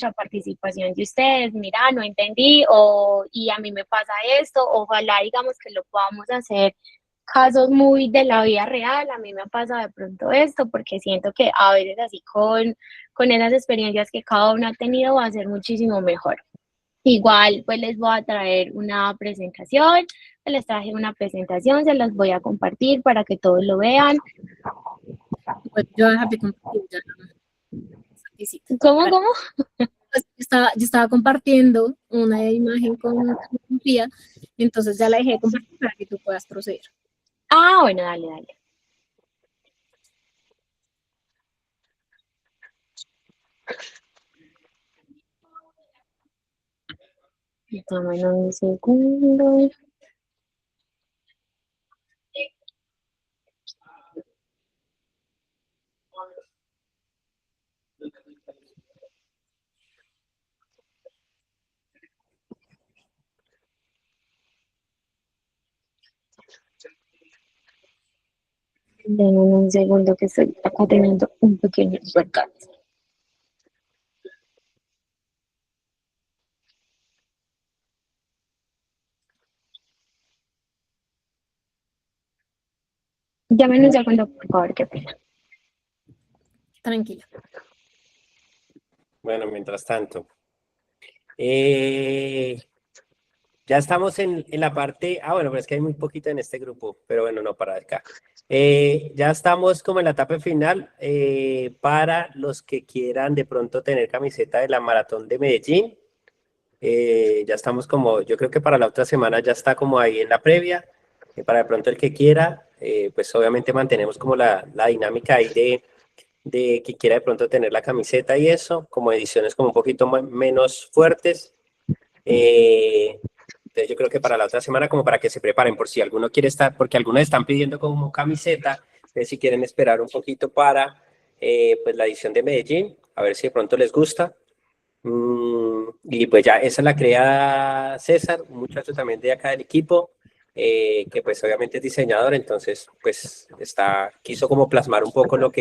mucha participación de ustedes, mira, no entendí, y a mí me pasa esto, ojalá digamos que lo podamos hacer casos muy de la vida real, a mí me pasa de pronto esto, porque siento que a veces así con esas experiencias que cada uno ha tenido va a ser muchísimo mejor. Igual, pues les voy a traer una presentación, les traje una presentación, se las voy a compartir para que todos lo vean. Pues yo déjate compartir ya. ¿Cómo? Pues yo estaba compartiendo una imagen con Sofía, entonces ya la dejé de compartir para que tú puedas proceder. Ah, bueno, dale. Dame un segundo. Dame un segundo que estoy acá teniendo un pequeño percance. Dame un segundo, por favor, qué pena. Tranquila. Bueno, mientras tanto. Ya estamos en la parte, bueno, pero es que hay muy poquito en este grupo, pero bueno, no para acá. Ya estamos como en la etapa final para los que quieran de pronto tener camiseta de la Maratón de Medellín. Ya estamos como, yo creo que para la otra semana ya está como ahí en la previa. Para de pronto el que quiera, pues obviamente mantenemos como la dinámica ahí de que quiera de pronto tener la camiseta y eso, como ediciones como un poquito menos fuertes. Entonces yo creo que para la otra semana como para que se preparen por si alguno quiere estar, porque algunos están pidiendo como camiseta, entonces si quieren esperar un poquito para pues la edición de Medellín, a ver si de pronto les gusta. Y pues ya esa la crea César, un muchacho también de acá del equipo, que pues obviamente es diseñador, entonces pues quiso como plasmar un poco lo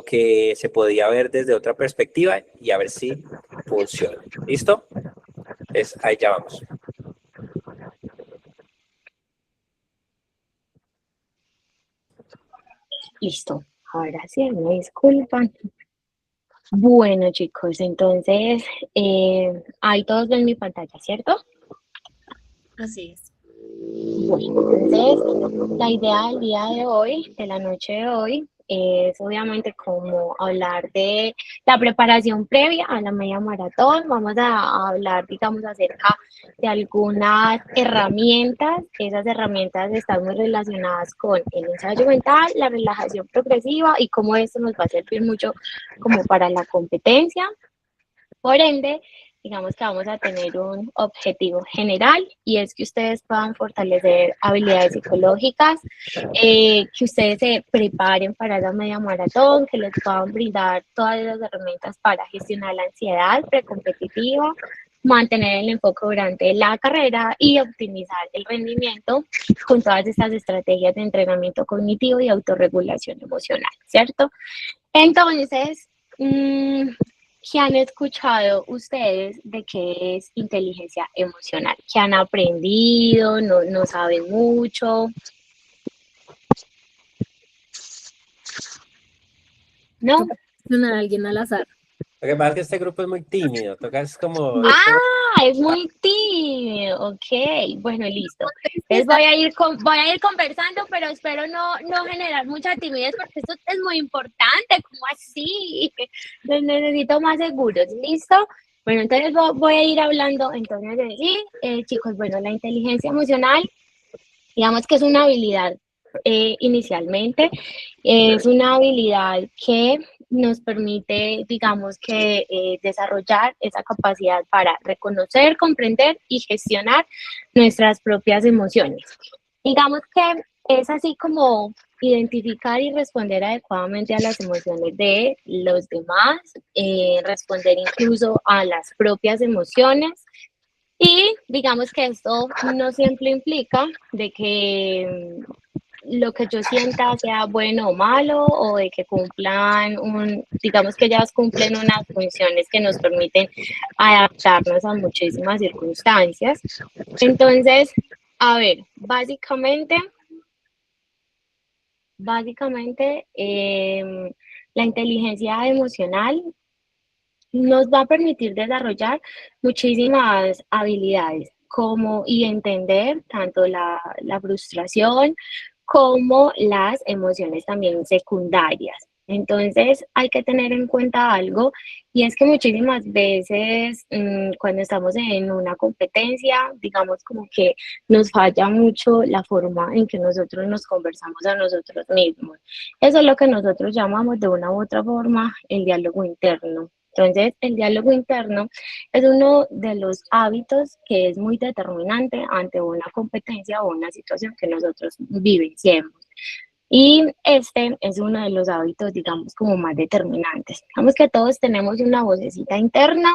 que se podía ver desde otra perspectiva y a ver si funciona. ¿Listo? Entonces ahí ya vamos. Listo, ahora sí, me disculpan. Bueno, chicos, entonces, ahí todos ven mi pantalla, ¿cierto? Así es. Bueno, entonces, la idea del día de hoy, de la noche de hoy, es obviamente como hablar de la preparación previa a la media maratón. Vamos a hablar, digamos, acerca de algunas herramientas. Esas herramientas están muy relacionadas con el ensayo mental, la relajación progresiva y cómo esto nos va a servir mucho como para la competencia. Por ende, digamos que vamos a tener un objetivo general y es que ustedes puedan fortalecer habilidades psicológicas, que ustedes se preparen para la media maratón, que les puedan brindar todas las herramientas para gestionar la ansiedad precompetitiva, mantener el enfoque durante la carrera y optimizar el rendimiento con todas estas estrategias de entrenamiento cognitivo y autorregulación emocional, ¿cierto? Entonces, ¿qué han escuchado ustedes de qué es inteligencia emocional? ¿Qué han aprendido? ¿No saben mucho? ¿No? A alguien al azar. Lo que pasa es que este grupo es muy tímido, tocas como... Es muy tímido, ok, bueno, listo. Entonces voy a ir conversando, pero espero no generar mucha timidez porque esto es muy importante, ¿cómo así? Los necesito más seguros, ¿listo? Bueno, entonces voy a ir hablando entonces de sí, chicos, bueno, la inteligencia emocional, digamos que es una habilidad inicialmente, es una habilidad que nos permite, digamos que desarrollar esa capacidad para reconocer, comprender y gestionar nuestras propias emociones. Digamos que es así como identificar y responder adecuadamente a las emociones de los demás, responder incluso a las propias emociones. Y digamos que esto no siempre implica de que lo que yo sienta sea bueno o malo, o de que cumplan digamos que ellas cumplen unas funciones que nos permiten adaptarnos a muchísimas circunstancias. Entonces, a ver, básicamente la inteligencia emocional nos va a permitir desarrollar muchísimas habilidades, como y entender tanto la frustración como las emociones también secundarias. Entonces hay que tener en cuenta algo, y es que muchísimas veces cuando estamos en una competencia, digamos como que nos falla mucho la forma en que nosotros nos conversamos a nosotros mismos. Eso es lo que nosotros llamamos de una u otra forma el diálogo interno. Entonces, el diálogo interno es uno de los hábitos que es muy determinante ante una competencia o una situación que nosotros vivenciemos. Y este es uno de los hábitos, digamos, como más determinantes. Digamos que todos tenemos una vocecita interna,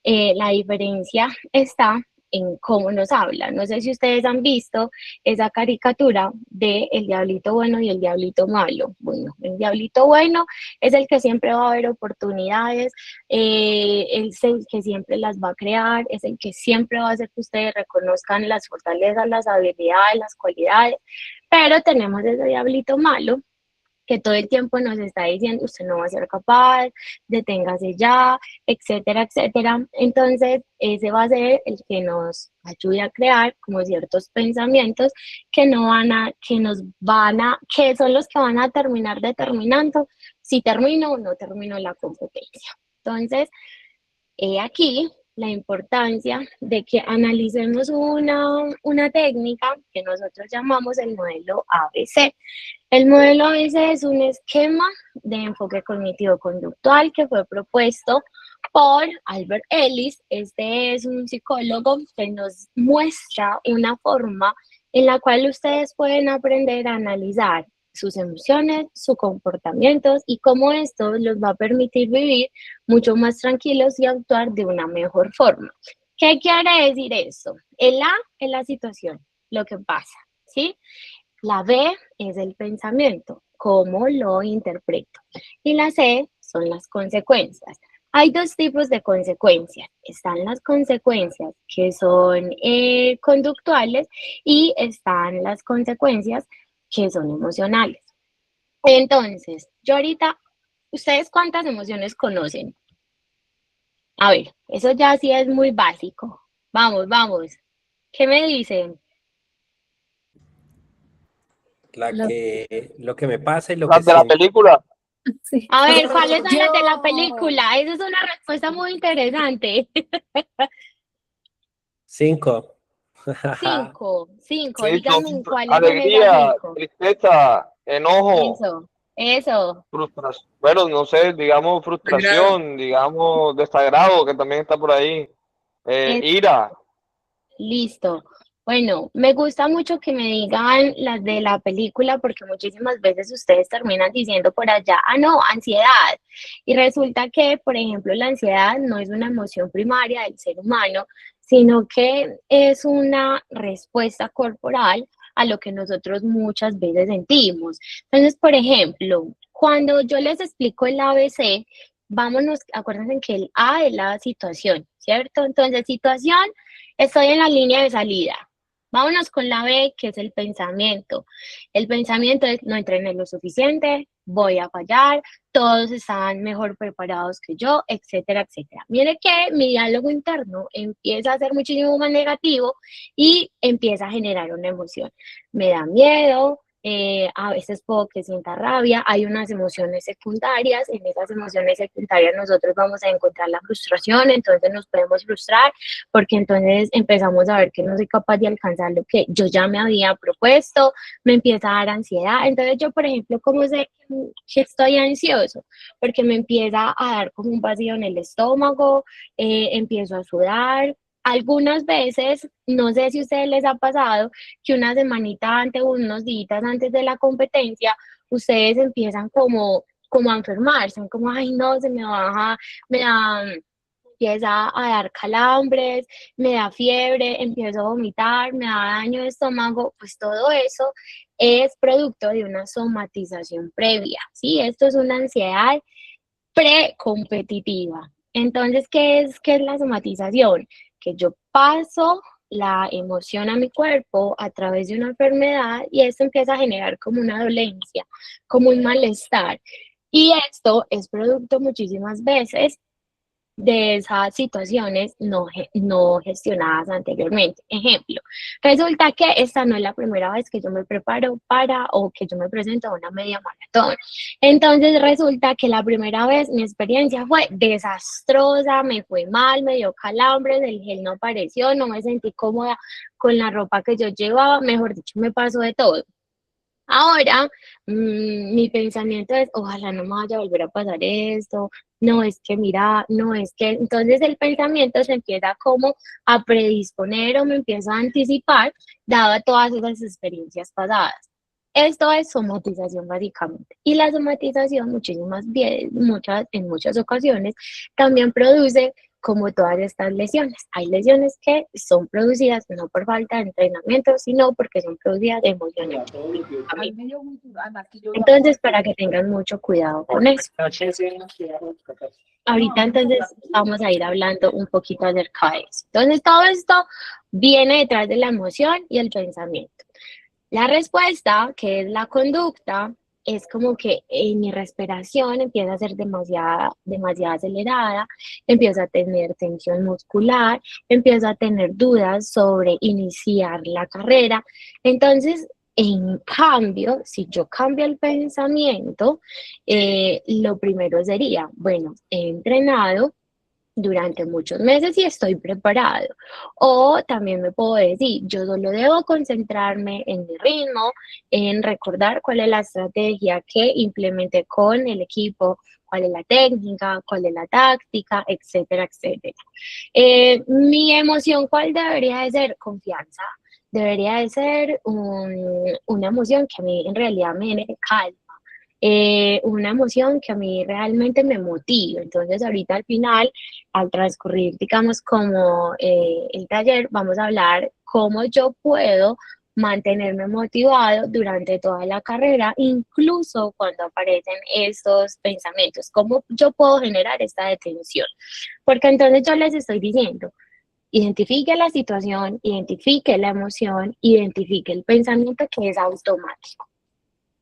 la diferencia está en cómo nos habla. No sé si ustedes han visto esa caricatura de el diablito bueno y el diablito malo. Bueno, el diablito bueno es el que siempre va a haber oportunidades, es el que siempre las va a crear, es el que siempre va a hacer que ustedes reconozcan las fortalezas, las habilidades, las cualidades, pero tenemos ese diablito malo que todo el tiempo nos está diciendo, usted no va a ser capaz, deténgase ya, etcétera, etcétera. Entonces, ese va a ser el que nos ayude a crear como ciertos pensamientos que que son los que van a terminar determinando si termino o no termino la competencia. Entonces, he aquí la importancia de que analicemos una técnica que nosotros llamamos el modelo ABC. El modelo ABC es un esquema de enfoque cognitivo-conductual que fue propuesto por Albert Ellis. Este es un psicólogo que nos muestra una forma en la cual ustedes pueden aprender a analizar sus emociones, sus comportamientos y cómo esto los va a permitir vivir mucho más tranquilos y actuar de una mejor forma. ¿Qué quiere decir eso? El A es la situación, lo que pasa, ¿sí? La B es el pensamiento, cómo lo interpreto. Y la C son las consecuencias. Hay dos tipos de consecuencias. Están las consecuencias que son conductuales y están las consecuencias que son emocionales. Entonces, yo ahorita, ¿ustedes cuántas emociones conocen? A ver, eso ya sí es muy básico. Vamos, vamos. ¿Qué me dicen? Las- Lo que me pasa y lo que Las de la siento. película. sí. A ver, ¿cuáles son las de la Yo. película? Esa es una respuesta muy interesante. 5. Cinco, Listo. díganme en cuáles son esas Alegría, cinco. tristeza, enojo, Eso, frustración. Bueno, no sé, digamos frustración, digamos desagrado, que también está por ahí. es Ira. listo. Bueno, me gusta mucho que me digan las de la película porque muchísimas veces ustedes terminan diciendo por allá, ah, no, ansiedad. Y resulta que, por ejemplo, la ansiedad no es una emoción primaria del ser humano, sino que es una respuesta corporal a lo que nosotros muchas veces sentimos. Entonces, por ejemplo, cuando yo les explico el ABC, vámonos, acuérdense que el A es la situación, ¿cierto? Entonces, situación, estoy en la línea de salida. Vámonos con la B, que es el pensamiento. El pensamiento es, no entrené lo suficiente, voy a fallar, todos están mejor preparados que yo, etcétera, etcétera. Mire que mi diálogo interno empieza a ser muchísimo más negativo y empieza a generar una emoción. Me da miedo, a veces puedo que sienta rabia, hay unas emociones secundarias, en esas emociones secundarias nosotros vamos a encontrar la frustración, entonces nos podemos frustrar porque entonces empezamos a ver que no soy capaz de alcanzar lo que yo ya me había propuesto, me empieza a dar ansiedad. Entonces yo, por ejemplo, ¿cómo sé que estoy ansioso? Porque me empieza a dar como un vacío en el estómago, empiezo a sudar. Algunas veces, no sé si a ustedes les ha pasado, que una semanita antes o unos días antes de la competencia, ustedes empiezan como a enfermarse, como, ay no, se me baja, me da empieza a dar calambres, me da fiebre, empiezo a vomitar, me da daño de estómago, pues todo eso es producto de una somatización previa, ¿sí? Esto es una ansiedad precompetitiva. Entonces, qué es la somatización? Que yo paso la emoción a mi cuerpo a través de una enfermedad y esto empieza a generar como una dolencia, como un malestar. Y esto es producto muchísimas veces de esas situaciones no gestionadas anteriormente. Ejemplo, resulta que esta no es la primera vez que yo me preparo para o que yo me presento a una media maratón. Entonces resulta que la primera vez mi experiencia fue desastrosa, me fue mal, me dio calambres, el gel no apareció, no me sentí cómoda con la ropa que yo llevaba, mejor dicho, me pasó de todo. Ahora, mi pensamiento es, ojalá no me vaya a volver a pasar esto, no es que mira, no es que, entonces el pensamiento se empieza como a predisponer o me empieza a anticipar, dado todas esas experiencias pasadas. Esto es somatización básicamente. Y la somatización en muchas ocasiones también produce como todas estas lesiones. Hay lesiones que son producidas no por falta de entrenamiento, sino porque son producidas emocionalmente. Entonces, para que tengan mucho cuidado con eso. Ahorita entonces vamos a ir hablando un poquito acerca de eso. Entonces, todo esto viene detrás de la emoción y el pensamiento. La respuesta, que es la conducta, es como que mi respiración empieza a ser demasiado acelerada, empiezo a tener tensión muscular, empiezo a tener dudas sobre iniciar la carrera. Entonces, en cambio, si yo cambio el pensamiento, lo primero sería, bueno, he entrenado durante muchos meses y estoy preparado. O también me puedo decir, yo solo debo concentrarme en mi ritmo, en recordar cuál es la estrategia que implementé con el equipo, cuál es la técnica, cuál es la táctica, etcétera, etcétera. Mi emoción, ¿cuál debería de ser? Confianza. Debería de ser una emoción que a mí en realidad me genere calma, una emoción que a mí realmente me motiva. Entonces, ahorita al final, al transcurrir, digamos, como el taller, vamos a hablar cómo yo puedo mantenerme motivado durante toda la carrera, incluso cuando aparecen estos pensamientos, cómo yo puedo generar esta detención. Porque entonces yo les estoy diciendo, identifique la situación, identifique la emoción, identifique el pensamiento que es automático.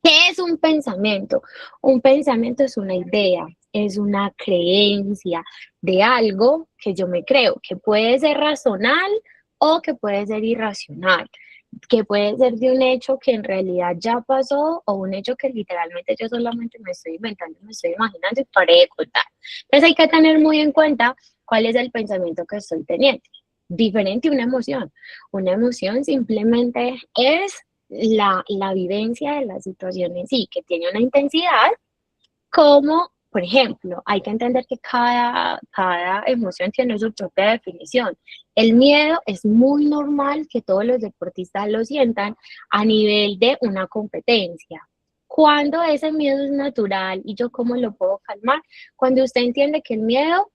¿Qué es un pensamiento? Un pensamiento es una idea, es una creencia de algo que yo me creo, que puede ser racional o que puede ser irracional, que puede ser de un hecho que en realidad ya pasó o un hecho que literalmente yo solamente me estoy inventando, me estoy imaginando y paré de contar. Entonces hay que tener muy en cuenta cuál es el pensamiento que estoy teniendo. Diferente a una emoción. Una emoción simplemente es la vivencia de la situación en sí, que tiene una intensidad, como, por ejemplo, hay que entender que cada emoción tiene su propia definición. El miedo es muy normal que todos los deportistas lo sientan a nivel de una competencia. Cuando ese miedo es natural y yo cómo lo puedo calmar, cuando usted entiende que el miedo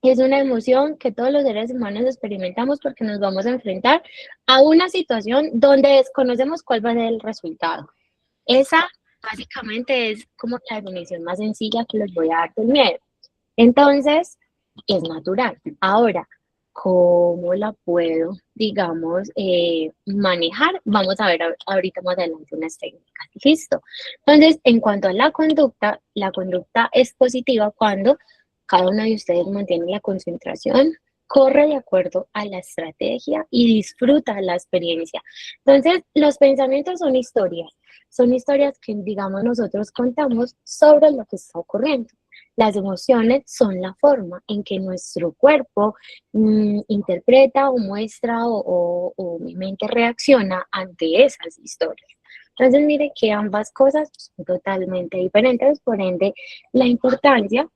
es una emoción que todos los seres humanos experimentamos porque nos vamos a enfrentar a una situación donde desconocemos cuál va a ser el resultado. Esa básicamente es como la definición más sencilla que les voy a dar del miedo. Entonces, es natural. Ahora, ¿cómo la puedo, digamos, manejar? Vamos a ver ahorita más adelante unas técnicas. Listo. Entonces, en cuanto a la conducta es positiva cuando cada uno de ustedes mantiene la concentración, corre de acuerdo a la estrategia y disfruta la experiencia. Entonces, los pensamientos son historias que, digamos, nosotros contamos sobre lo que está ocurriendo. Las emociones son la forma en que nuestro cuerpo interpreta o muestra o mi mente reacciona ante esas historias. Entonces, mire que ambas cosas son totalmente diferentes, por ende, la importancia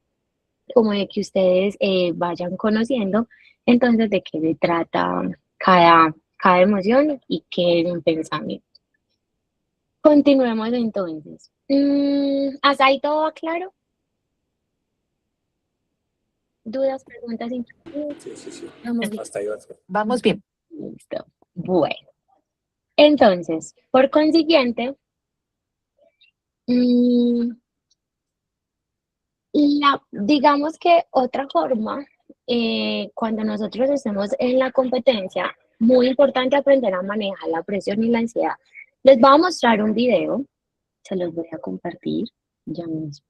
como de que ustedes vayan conociendo entonces de qué se trata cada emoción y qué es un pensamiento. Continuemos entonces. ¿Hasta ahí todo claro? ¿Dudas, preguntas, inquietudes? Sí, sí, sí. Vamos bien. Hasta ahí va. Vamos bien. Listo. Bueno, entonces, por consiguiente, mm, digamos que otra forma, cuando nosotros estemos en la competencia, muy importante aprender a manejar la presión y la ansiedad. Les voy a mostrar un video, se los voy a compartir ya mismo.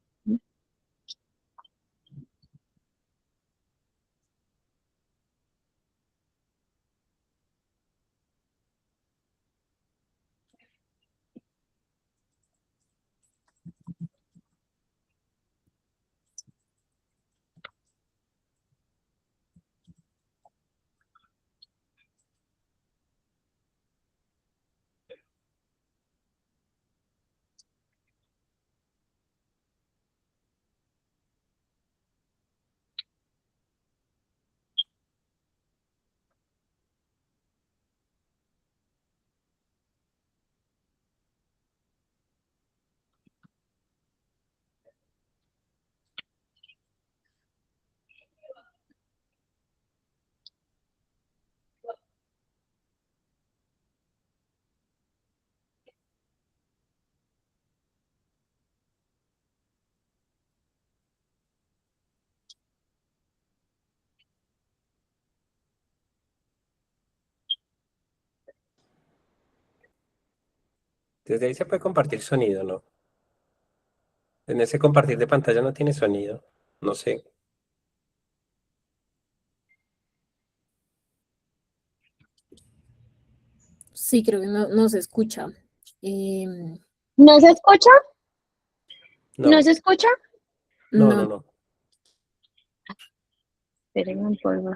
Desde ahí se puede compartir sonido, ¿no? En ese compartir de pantalla no tiene sonido. No sé. Sí, creo que no se escucha. Em, ¿No se escucha? ¿No No, se escucha? no, no, no, no. Espérenme un polvo.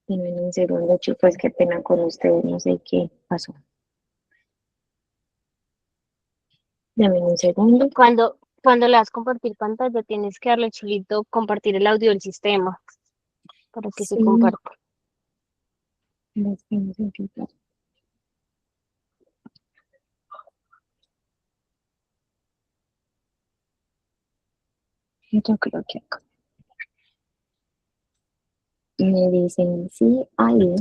Denme un segundo, chicos, qué pena con ustedes, no sé qué pasó. Denme un segundo. Cuando le das compartir pantalla, tienes que darle chulito compartir el audio del sistema para que se Sí, comparta. las que no sé qué pasó. Yo creo que acá. Me dicen sí, ahí.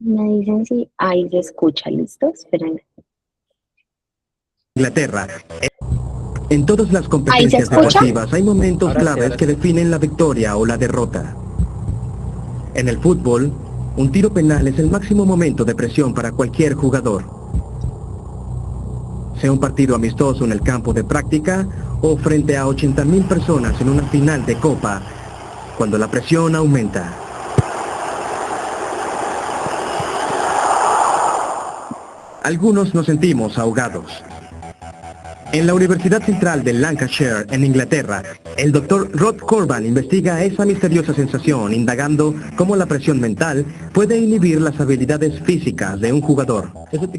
Me dicen sí, ahí se escucha, ¿listo? Espérenme. Inglaterra. En todas las ¿Ahí se competencias escucha? deportivas hay momentos Ahora sí, claves ahora que sí. definen la victoria o la derrota. En el fútbol, un tiro penal es el máximo momento de presión para cualquier jugador. Sea un partido amistoso en el campo de práctica o frente a 80.000 personas en una final de copa, cuando la presión aumenta. Algunos nos sentimos ahogados. En la Universidad Central de Lancashire, en Inglaterra, el doctor Rod Corban investiga esa misteriosa sensación, indagando cómo la presión mental puede inhibir las habilidades físicas de un jugador.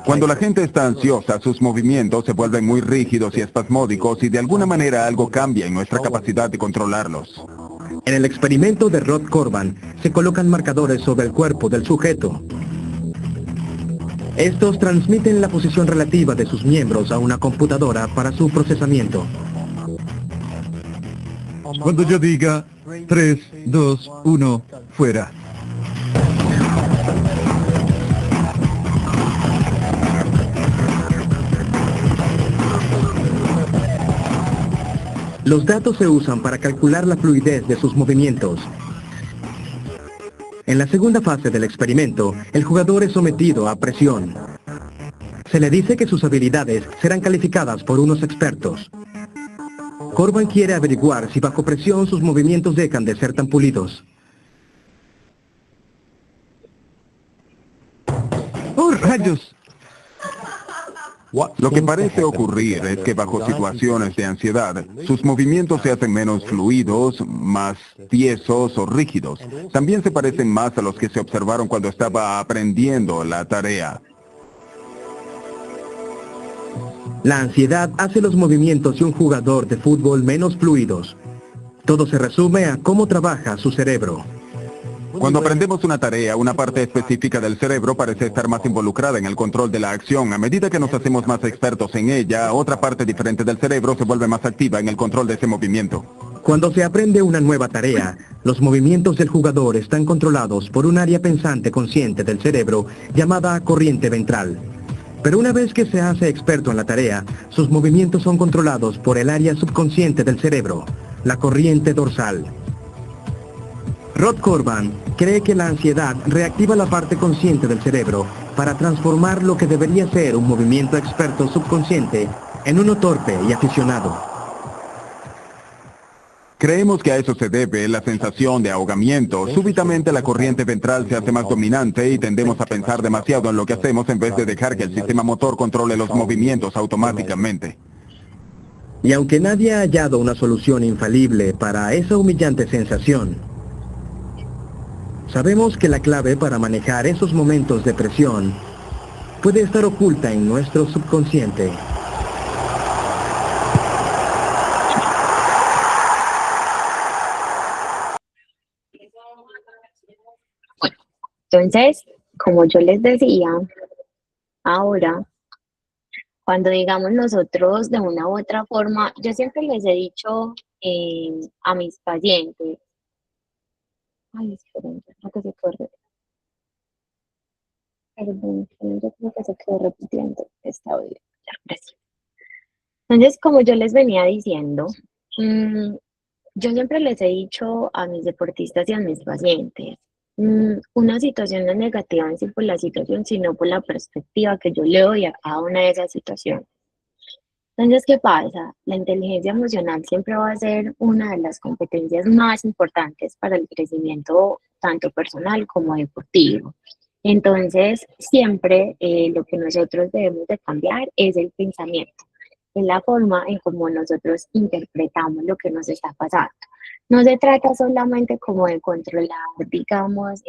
Cuando la gente está ansiosa, sus movimientos se vuelven muy rígidos y espasmódicos y de alguna manera algo cambia en nuestra capacidad de controlarlos. En el experimento de Rod Corban, se colocan marcadores sobre el cuerpo del sujeto. Estos transmiten la posición relativa de sus miembros a una computadora para su procesamiento. Cuando yo diga 3, 2, 1, fuera. Los datos se usan para calcular la fluidez de sus movimientos. En la segunda fase del experimento, el jugador es sometido a presión. Se le dice que sus habilidades serán calificadas por unos expertos. Corban quiere averiguar si bajo presión sus movimientos dejan de ser tan pulidos. ¡Oh, rayos! Lo que parece ocurrir es que bajo situaciones de ansiedad, sus movimientos se hacen menos fluidos, más tiesos o rígidos. También se parecen más a los que se observaron cuando estaba aprendiendo la tarea. La ansiedad hace los movimientos de un jugador de fútbol menos fluidos. Todo se resume a cómo trabaja su cerebro. Cuando aprendemos una tarea, una parte específica del cerebro parece estar más involucrada en el control de la acción. A medida que nos hacemos más expertos en ella, otra parte diferente del cerebro se vuelve más activa en el control de ese movimiento. Cuando se aprende una nueva tarea, los movimientos del jugador están controlados por un área pensante consciente del cerebro llamada corriente ventral. Pero una vez que se hace experto en la tarea, sus movimientos son controlados por el área subconsciente del cerebro, la corriente dorsal. Rod Corban cree que la ansiedad reactiva la parte consciente del cerebro para transformar lo que debería ser un movimiento experto subconsciente en uno torpe y aficionado. Creemos que a eso se debe la sensación de ahogamiento. Súbitamente la corriente ventral se hace más dominante y tendemos a pensar demasiado en lo que hacemos en vez de dejar que el sistema motor controle los movimientos automáticamente. Y aunque nadie ha hallado una solución infalible para esa humillante sensación, sabemos que la clave para manejar esos momentos de presión puede estar oculta en nuestro subconsciente. Entonces, como yo les decía, ahora, cuando digamos nosotros de una u otra forma, yo siempre les he dicho a mis pacientes, ay, esperen, yo creo que se corre. Perdón, yo creo que se quedó repitiendo esta audio. Ya, gracias. Entonces, como yo les venía diciendo, yo siempre les he dicho a mis deportistas y a mis pacientes, una situación no es negativa en sí por la situación, sino por la perspectiva que yo le doy a cada una de esas situaciones. Entonces, ¿qué pasa? La inteligencia emocional siempre va a ser una de las competencias más importantes para el crecimiento tanto personal como deportivo. Entonces, siempre lo que nosotros debemos de cambiar es el pensamiento, es la forma en cómo nosotros interpretamos lo que nos está pasando. No se trata solamente como de controlar, digamos,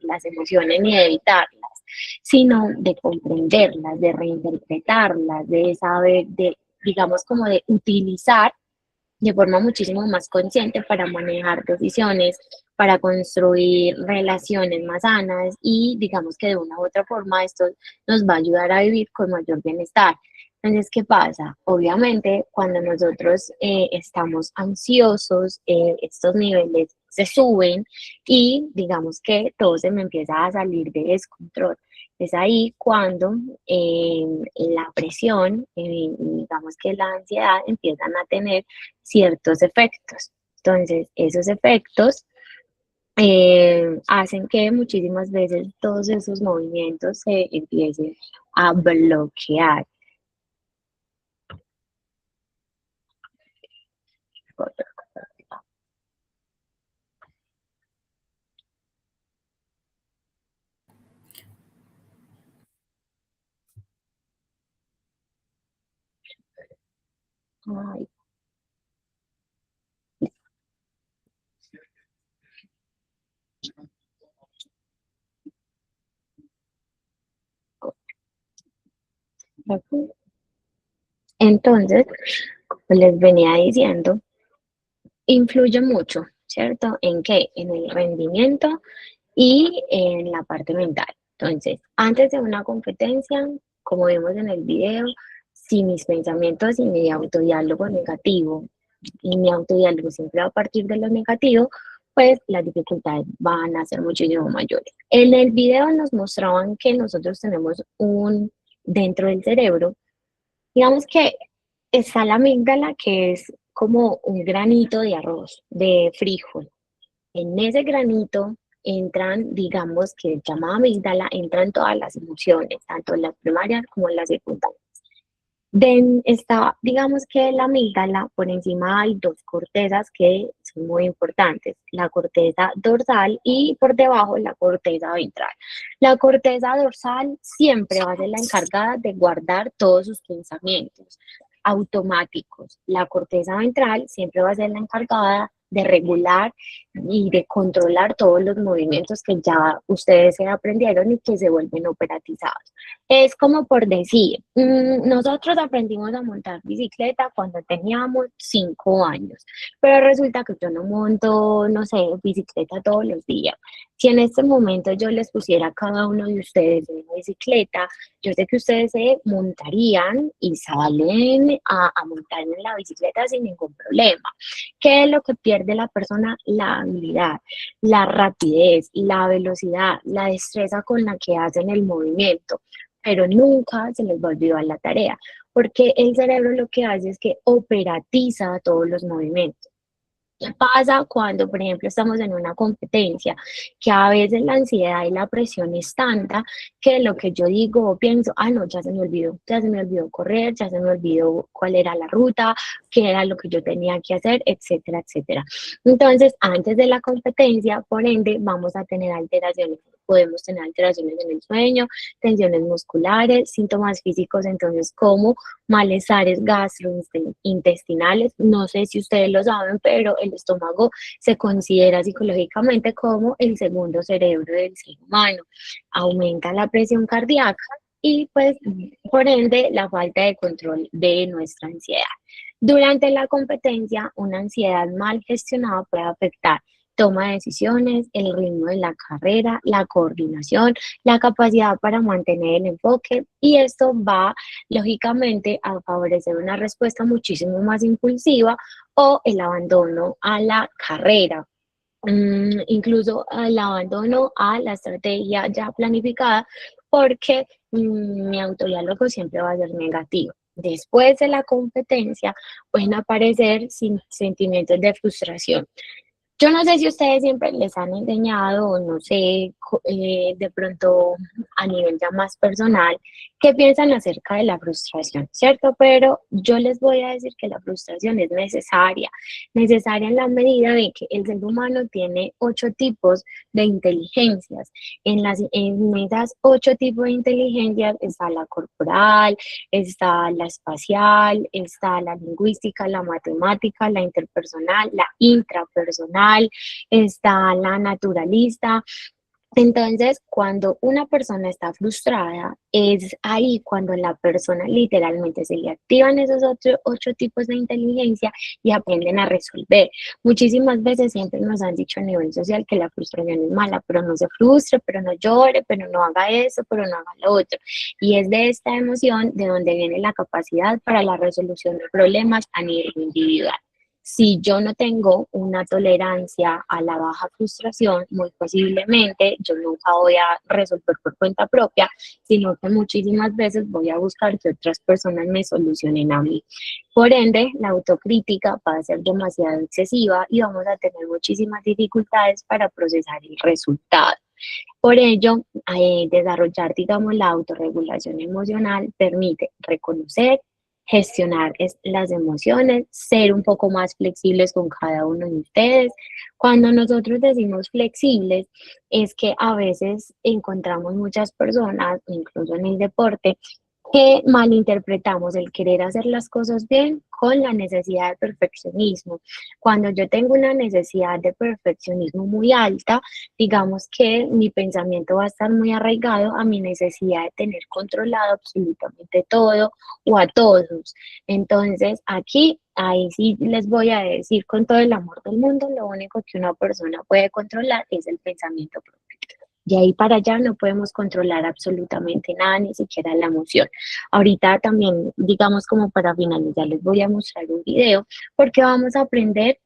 las emociones ni de evitarlas, sino de comprenderlas, de reinterpretarlas, de saber, de, digamos, como de utilizar de forma muchísimo más consciente para manejar decisiones, para construir relaciones más sanas y digamos que de una u otra forma esto nos va a ayudar a vivir con mayor bienestar. Entonces, ¿qué pasa? Obviamente, cuando nosotros estamos ansiosos, estos niveles se suben y digamos que todo se me empieza a salir de descontrol. Es ahí cuando la presión, digamos que la ansiedad empiezan a tener ciertos efectos. Entonces, esos efectos hacen que muchísimas veces todos esos movimientos se empiecen a bloquear. Ay. Entonces, como les venía diciendo, influye mucho, ¿cierto? ¿En qué? En el rendimiento y en la parte mental. Entonces, antes de una competencia, como vimos en el video, si mis pensamientos y mi autodiálogo negativo y mi autodiálogo siempre va a partir de lo negativo, pues las dificultades van a ser muchísimo mayores. En el video nos mostraban que nosotros tenemos dentro del cerebro, digamos que está la amígdala, que es como un granito de arroz, de frijol. En ese granito entran, digamos que llamada amígdala, entran todas las emociones, tanto las primarias como las secundarias. Está, digamos que la amígdala, por encima hay dos cortezas que son muy importantes, la corteza dorsal y por debajo la corteza ventral. La corteza dorsal siempre va a ser la encargada de guardar todos sus pensamientos automáticos. La corteza ventral siempre va a ser la encargada de regular y de controlar todos los movimientos que ya ustedes se aprendieron y que se vuelven operatizados. Es como por decir, nosotros aprendimos a montar bicicleta cuando teníamos 5 años, pero resulta que yo no monto, no sé, bicicleta todos los días. Si en este momento yo les pusiera a cada uno de ustedes una bicicleta, yo sé que ustedes se montarían y salen a montar en la bicicleta sin ningún problema. ¿Qué es lo que pierde la persona? La habilidad, la rapidez, la velocidad, la destreza con la que hacen el movimiento, pero nunca se les va a olvidar la tarea, porque el cerebro lo que hace es que operatiza todos los movimientos. ¿Qué pasa cuando, por ejemplo, estamos en una competencia? Que a veces la ansiedad y la presión es tanta que lo que yo digo o pienso, no, ya se me olvidó correr, ya se me olvidó cuál era la ruta, qué era lo que yo tenía que hacer, etcétera, etcétera. Entonces, antes de la competencia, por ende, vamos a tener alteraciones. Podemos tener alteraciones en el sueño, tensiones musculares, síntomas físicos, entonces, como malestares gastrointestinales. No sé si ustedes lo saben, pero el estómago se considera psicológicamente como el segundo cerebro del ser humano. Aumenta la presión cardíaca y pues por ende la falta de control de nuestra ansiedad. Durante la competencia, una ansiedad mal gestionada puede afectar toma de decisiones, el ritmo de la carrera, la coordinación, la capacidad para mantener el enfoque, y esto va lógicamente a favorecer una respuesta muchísimo más impulsiva o el abandono a la carrera. Incluso el abandono a la estrategia ya planificada, porque mi autodiálogo siempre va a ser negativo. Después de la competencia pueden aparecer sentimientos de frustración. Yo no sé si ustedes siempre les han enseñado, o no sé, de pronto a nivel ya más personal, qué piensan acerca de la frustración, ¿cierto? Pero yo les voy a decir que la frustración es necesaria en la medida de que el ser humano tiene 8 tipos de inteligencias. En esas 8 tipos de inteligencias está la corporal, está la espacial, está la lingüística, la matemática, la interpersonal, la intrapersonal, está la naturalista. Entonces, cuando una persona está frustrada, es ahí cuando la persona literalmente se le activan esos 8 tipos de inteligencia y aprenden a resolver. Muchísimas veces siempre nos han dicho a nivel social que la frustración es mala, pero no se frustre, pero no llore, pero no haga eso, pero no haga lo otro. Y es de esta emoción de donde viene la capacidad para la resolución de problemas a nivel individual. Si yo no tengo una tolerancia a la baja frustración, muy posiblemente yo nunca voy a resolver por cuenta propia, sino que muchísimas veces voy a buscar que otras personas me solucionen a mí. Por ende, la autocrítica va a ser demasiado excesiva y vamos a tener muchísimas dificultades para procesar el resultado. Por ello, desarrollar, digamos, la autorregulación emocional permite reconocer, gestionar las emociones, ser un poco más flexibles con cada uno de ustedes. Cuando nosotros decimos flexibles, es que a veces encontramos muchas personas, incluso en el deporte, que malinterpretamos el querer hacer las cosas bien con la necesidad de perfeccionismo. Cuando yo tengo una necesidad de perfeccionismo muy alta, digamos que mi pensamiento va a estar muy arraigado a mi necesidad de tener controlado absolutamente todo o a todos. Entonces, ahí sí les voy a decir con todo el amor del mundo, lo único que una persona puede controlar es el pensamiento propio. De ahí para allá no podemos controlar absolutamente nada, ni siquiera la emoción. Ahorita también, digamos, como para finalizar, les voy a mostrar un video porque vamos a aprender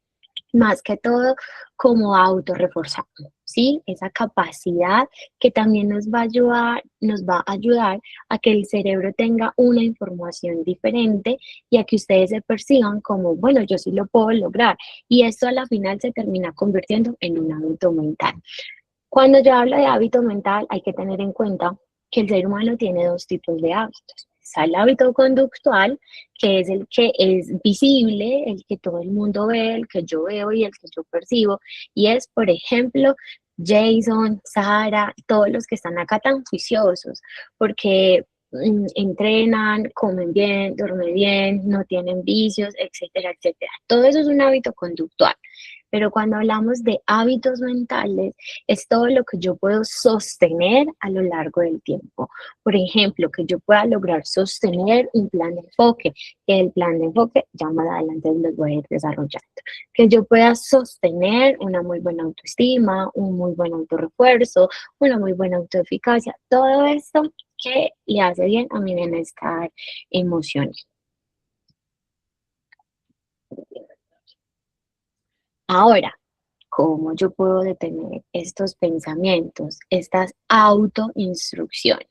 más que todo como autorreforzarnos, ¿sí? Esa capacidad que también nos va a ayudar a que el cerebro tenga una información diferente y a que ustedes se perciban como, bueno, yo sí lo puedo lograr. Y esto a la final se termina convirtiendo en un hábito mental. Cuando yo hablo de hábito mental, hay que tener en cuenta que el ser humano tiene 2 tipos de hábitos. Está el hábito conductual, que es el que es visible, el que todo el mundo ve, el que yo veo y el que yo percibo. Y es, por ejemplo, Jason, Sara, todos los que están acá tan juiciosos, porque entrenan, comen bien, duermen bien, no tienen vicios, etcétera, etcétera. Todo eso es un hábito conductual. Pero cuando hablamos de hábitos mentales, es todo lo que yo puedo sostener a lo largo del tiempo. Por ejemplo, que yo pueda lograr sostener un plan de enfoque, que el plan de enfoque ya más adelante los voy a ir desarrollando. Que yo pueda sostener una muy buena autoestima, un muy buen autorrefuerzo, una muy buena autoeficacia, todo esto que le hace bien a mi bienestar emocional. Ahora, ¿cómo yo puedo detener estos pensamientos, estas autoinstrucciones?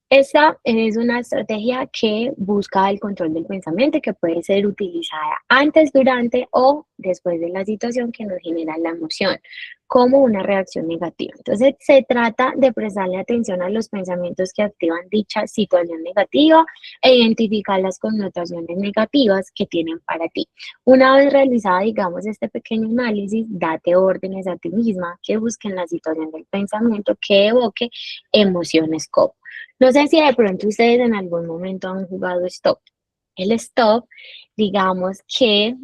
Esta es una estrategia que busca el control del pensamiento, que puede ser utilizada antes, durante o después de la situación que nos genera la emoción, como una reacción negativa. Entonces, se trata de prestarle atención a los pensamientos que activan dicha situación negativa e identificar las connotaciones negativas que tienen para ti. Una vez realizada, digamos, este pequeño análisis, date órdenes a ti misma que busquen la situación del pensamiento que evoque emociones como. No sé si de pronto ustedes en algún momento han jugado stop. El stop, digamos que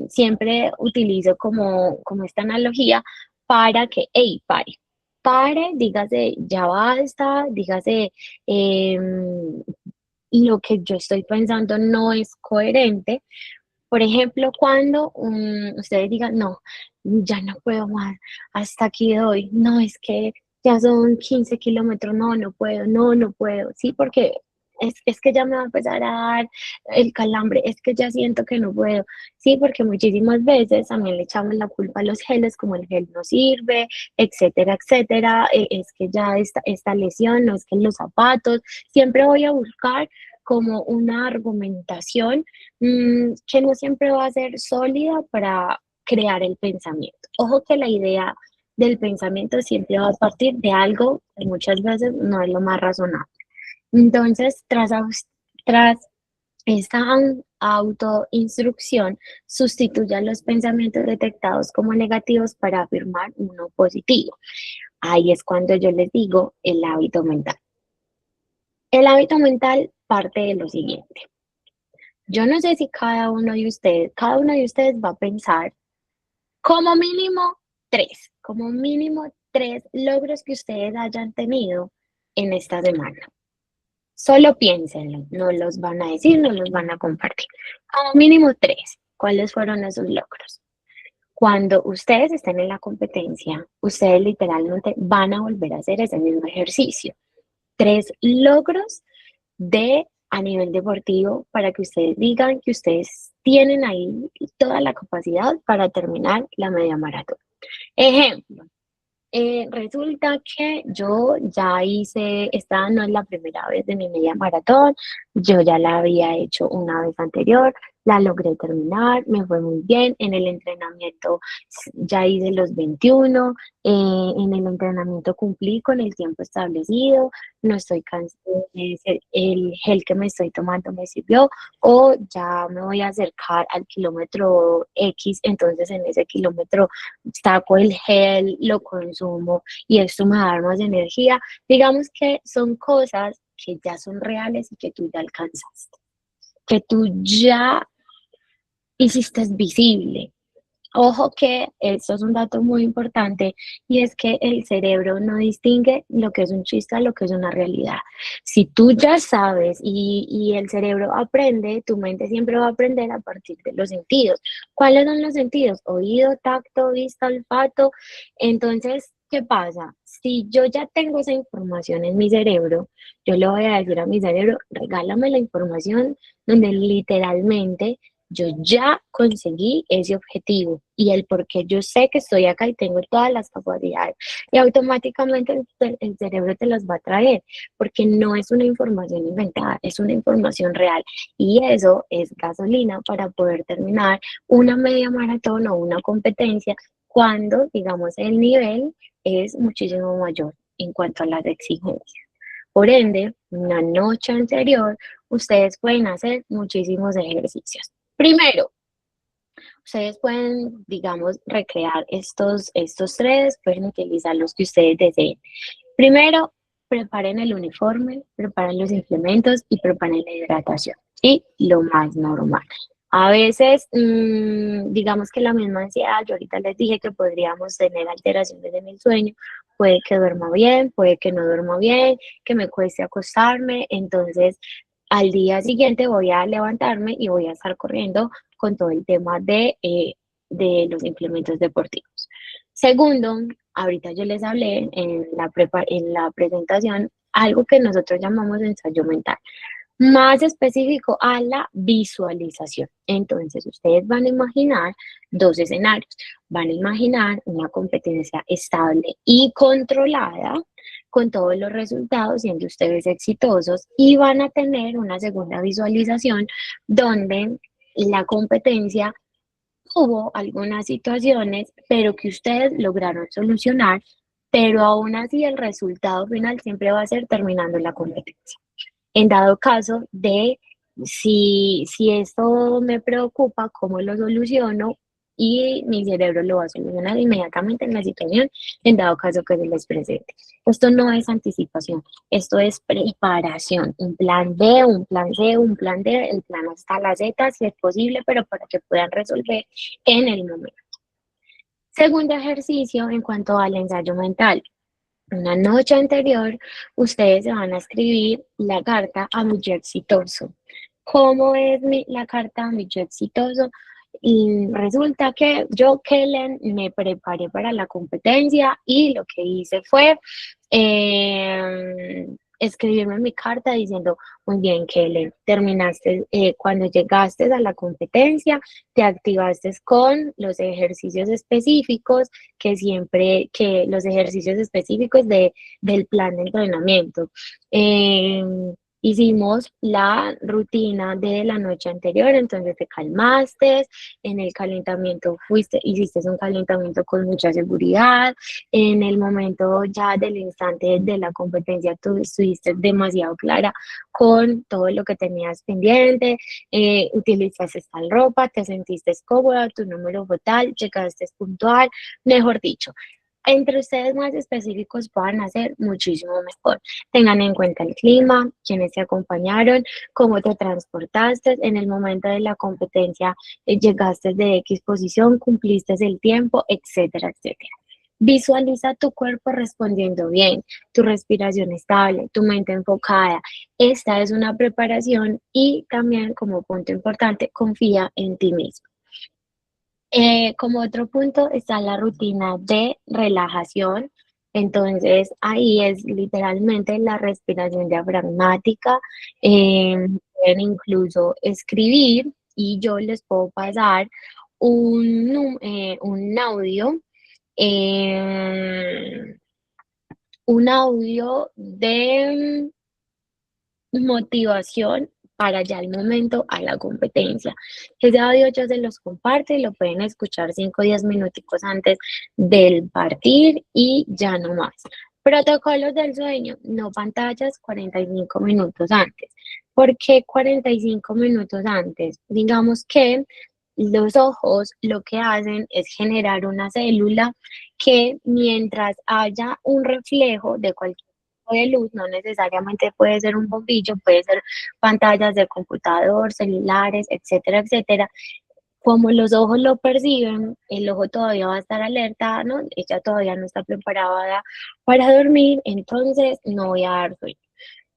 siempre utilizo como esta analogía para que, hey, pare, dígase, ya basta, dígase, lo que yo estoy pensando no es coherente. Por ejemplo, cuando ustedes digan, no, ya no puedo más, hasta aquí doy, no, es que ya son 15 kilómetros, no, no puedo, sí, porque es que ya me va a empezar a dar el calambre, es que ya siento que no puedo, sí, porque muchísimas veces también le echamos la culpa a los geles, como el gel no sirve, etcétera, etcétera, es que ya esta lesión, no es que los zapatos, siempre voy a buscar como una argumentación que no siempre va a ser sólida para crear el pensamiento. Ojo que la idea del pensamiento siempre va a partir de algo que muchas veces no es lo más razonable. Entonces, tras esta autoinstrucción, sustituya los pensamientos detectados como negativos para afirmar uno positivo. Ahí es cuando yo les digo el hábito mental. El hábito mental parte de lo siguiente. Yo no sé si cada uno de ustedes va a pensar como mínimo tres logros que ustedes hayan tenido en esta semana. Solo piénsenlo, no los van a decir, no los van a compartir. Como mínimo 3. ¿Cuáles fueron esos logros? Cuando ustedes estén en la competencia, ustedes literalmente van a volver a hacer ese mismo ejercicio. 3 logros a nivel deportivo para que ustedes digan que ustedes tienen ahí toda la capacidad para terminar la media maratón. Ejemplo, resulta que yo ya hice, esta no es la primera vez de mi media maratón, yo ya la había hecho una vez anterior, la logré terminar, me fue muy bien, en el entrenamiento ya hice los 21, en el entrenamiento cumplí con el tiempo establecido, no estoy cansada, el gel que me estoy tomando me sirvió, o ya me voy a acercar al kilómetro X, entonces en ese kilómetro saco el gel, lo consumo y esto me da más energía. Digamos que son cosas que ya son reales y que tú ya alcanzaste, que tú ya hiciste visible. Ojo que esto es un dato muy importante y es que el cerebro no distingue lo que es un chiste a lo que es una realidad. Si tú ya sabes y el cerebro aprende, tu mente siempre va a aprender a partir de los sentidos. ¿Cuáles son los sentidos? Oído, tacto, vista, olfato. Entonces, ¿qué pasa? Si yo ya tengo esa información en mi cerebro, yo le voy a decir a mi cerebro, regálame la información donde literalmente yo ya conseguí ese objetivo y el por qué yo sé que estoy acá y tengo todas las capacidades. Y automáticamente el cerebro te las va a traer, porque no es una información inventada, es una información real. Y eso es gasolina para poder terminar una media maratón o una competencia cuando, digamos, el nivel es muchísimo mayor en cuanto a las exigencias. Por ende, una noche anterior, ustedes pueden hacer muchísimos ejercicios. Primero, ustedes pueden, digamos, recrear estos tres, pueden utilizar los que ustedes deseen. Primero, preparen el uniforme, preparen los implementos y preparen la hidratación. Y lo más normal. A veces, digamos que la misma ansiedad, yo ahorita les dije que podríamos tener alteraciones en el sueño, puede que duerma bien, puede que no duerma bien, que me cueste acostarme, entonces al día siguiente voy a levantarme y voy a estar corriendo con todo el tema de los implementos deportivos. Segundo, ahorita yo les hablé en la presentación algo que nosotros llamamos ensayo mental, más específico a la visualización. Entonces, ustedes van a imaginar dos escenarios. Van a imaginar una competencia estable y controlada, con todos los resultados siendo ustedes exitosos, y van a tener una segunda visualización donde la competencia hubo algunas situaciones, pero que ustedes lograron solucionar, pero aún así el resultado final siempre va a ser terminando la competencia. En dado caso de si esto me preocupa, ¿cómo lo soluciono? Y mi cerebro lo va a solucionar inmediatamente en la situación, en dado caso que se les presente. Esto no es anticipación, esto es preparación, un plan B, un plan C, un plan D, el plan hasta la Z, si es posible, pero para que puedan resolver en el momento. Segundo ejercicio en cuanto al ensayo mental. Una noche anterior, ustedes se van a escribir la carta a mi yo exitoso. ¿Cómo es la carta a mi yo exitoso? Y resulta que yo, Kellen, me preparé para la competencia y lo que hice fue escribirme mi carta diciendo, muy bien, Kellen, terminaste, cuando llegaste a la competencia, te activaste con los ejercicios específicos que los ejercicios específicos del plan de entrenamiento. Hicimos la rutina de la noche anterior, entonces te calmaste, en el calentamiento hiciste un calentamiento con mucha seguridad, en el momento ya del instante de la competencia tú estuviste demasiado clara con todo lo que tenías pendiente, utilizaste tal ropa, te sentiste cómoda, tu número fue tal, llegaste puntual, mejor dicho. Entre ustedes más específicos puedan hacer muchísimo mejor. Tengan en cuenta el clima, quienes te acompañaron, cómo te transportaste en el momento de la competencia, llegaste de X posición, cumpliste el tiempo, etcétera, etcétera. Visualiza tu cuerpo respondiendo bien, tu respiración estable, tu mente enfocada. Esta es una preparación y también, como punto importante, confía en ti mismo. Como otro punto está la rutina de relajación. Entonces, ahí es literalmente la respiración diafragmática. Pueden incluso escribir y yo les puedo pasar un audio, eh, un audio de motivación para ya el momento a la competencia. Ese audio yo se los comparto y lo pueden escuchar 5 o 10 minuticos antes del partir y ya no más. Protocolos del sueño, no pantallas 45 minutos antes. ¿Por qué 45 minutos antes? Digamos que los ojos lo que hacen es generar una célula que mientras haya un reflejo de cualquier de luz, no necesariamente puede ser un bombillo, puede ser pantallas de computador, celulares, etcétera, etcétera. Como los ojos lo perciben, el ojo todavía va a estar alerta, ¿no? Ella todavía no está preparada para dormir, entonces no voy a dar sueño.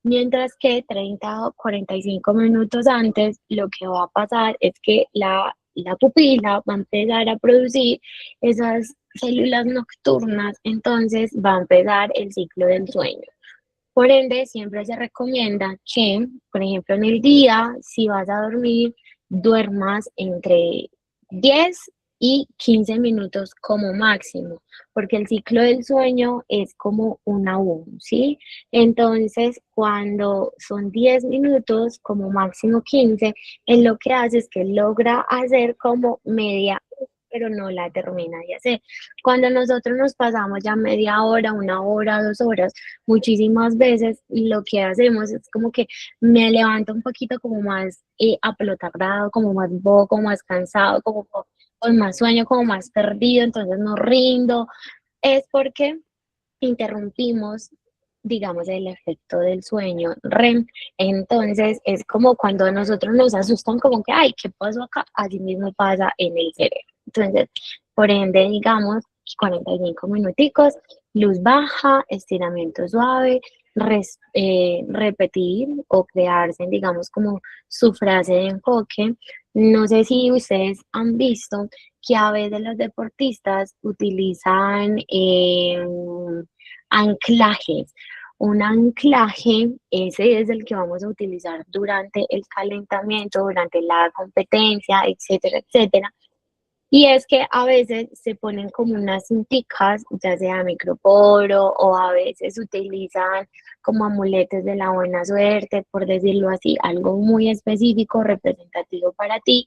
Mientras que 30 o 45 minutos antes, lo que va a pasar es que la pupila va a empezar a producir esas células nocturnas, entonces va a empezar el ciclo del sueño. Por ende, siempre se recomienda que, por ejemplo, en el día, si vas a dormir, duermas entre 10 y 15 minutos como máximo, porque el ciclo del sueño es como una U, ¿sí? Entonces, cuando son 10 minutos, como máximo 15, él lo que hace es que logra hacer como media pero no la termina de hacer. Cuando nosotros nos pasamos ya media hora, 1 hora, 2 horas, muchísimas veces lo que hacemos es como que me levanto un poquito como más apelotardado, como más bobo, como más cansado, como con más sueño, como más perdido, entonces no rindo. Es porque interrumpimos, digamos, el efecto del sueño REM. Entonces, es como cuando a nosotros nos asustan como que, ay, ¿qué pasó acá? Así mismo pasa en el cerebro. Entonces, por ende, digamos, 45 minuticos, luz baja, estiramiento suave, repetir o crearse, digamos, como su frase de enfoque. No sé si ustedes han visto que a veces los deportistas utilizan anclajes. Un anclaje, ese es el que vamos a utilizar durante el calentamiento, durante la competencia, etcétera, etcétera. Y es que a veces se ponen como unas cinticas, ya sea microporo, o a veces utilizan como amuletos de la buena suerte, por decirlo así, algo muy específico, representativo para ti,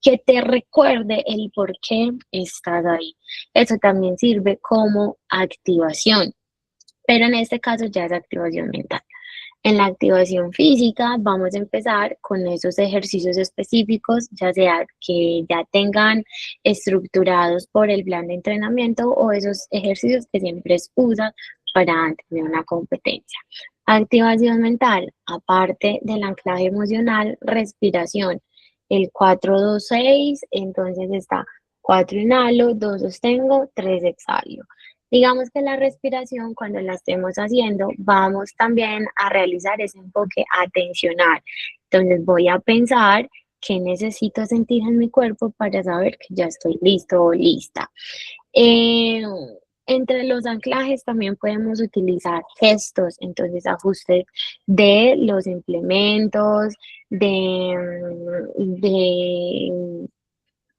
que te recuerde el por qué estás ahí. Eso también sirve como activación, pero en este caso ya es activación mental. En la activación física vamos a empezar con esos ejercicios específicos, ya sea que ya tengan estructurados por el plan de entrenamiento o esos ejercicios que siempre usan para antes de una competencia. Activación mental, aparte del anclaje emocional, respiración. El 4-2-6, entonces está 4 inhalo, 2 sostengo, 3 exhalo. Digamos que la respiración, cuando la estemos haciendo, vamos también a realizar ese enfoque atencional. Entonces voy a pensar qué necesito sentir en mi cuerpo para saber que ya estoy listo o lista. Eh, Entre los anclajes también podemos utilizar gestos, entonces ajustes de los implementos, de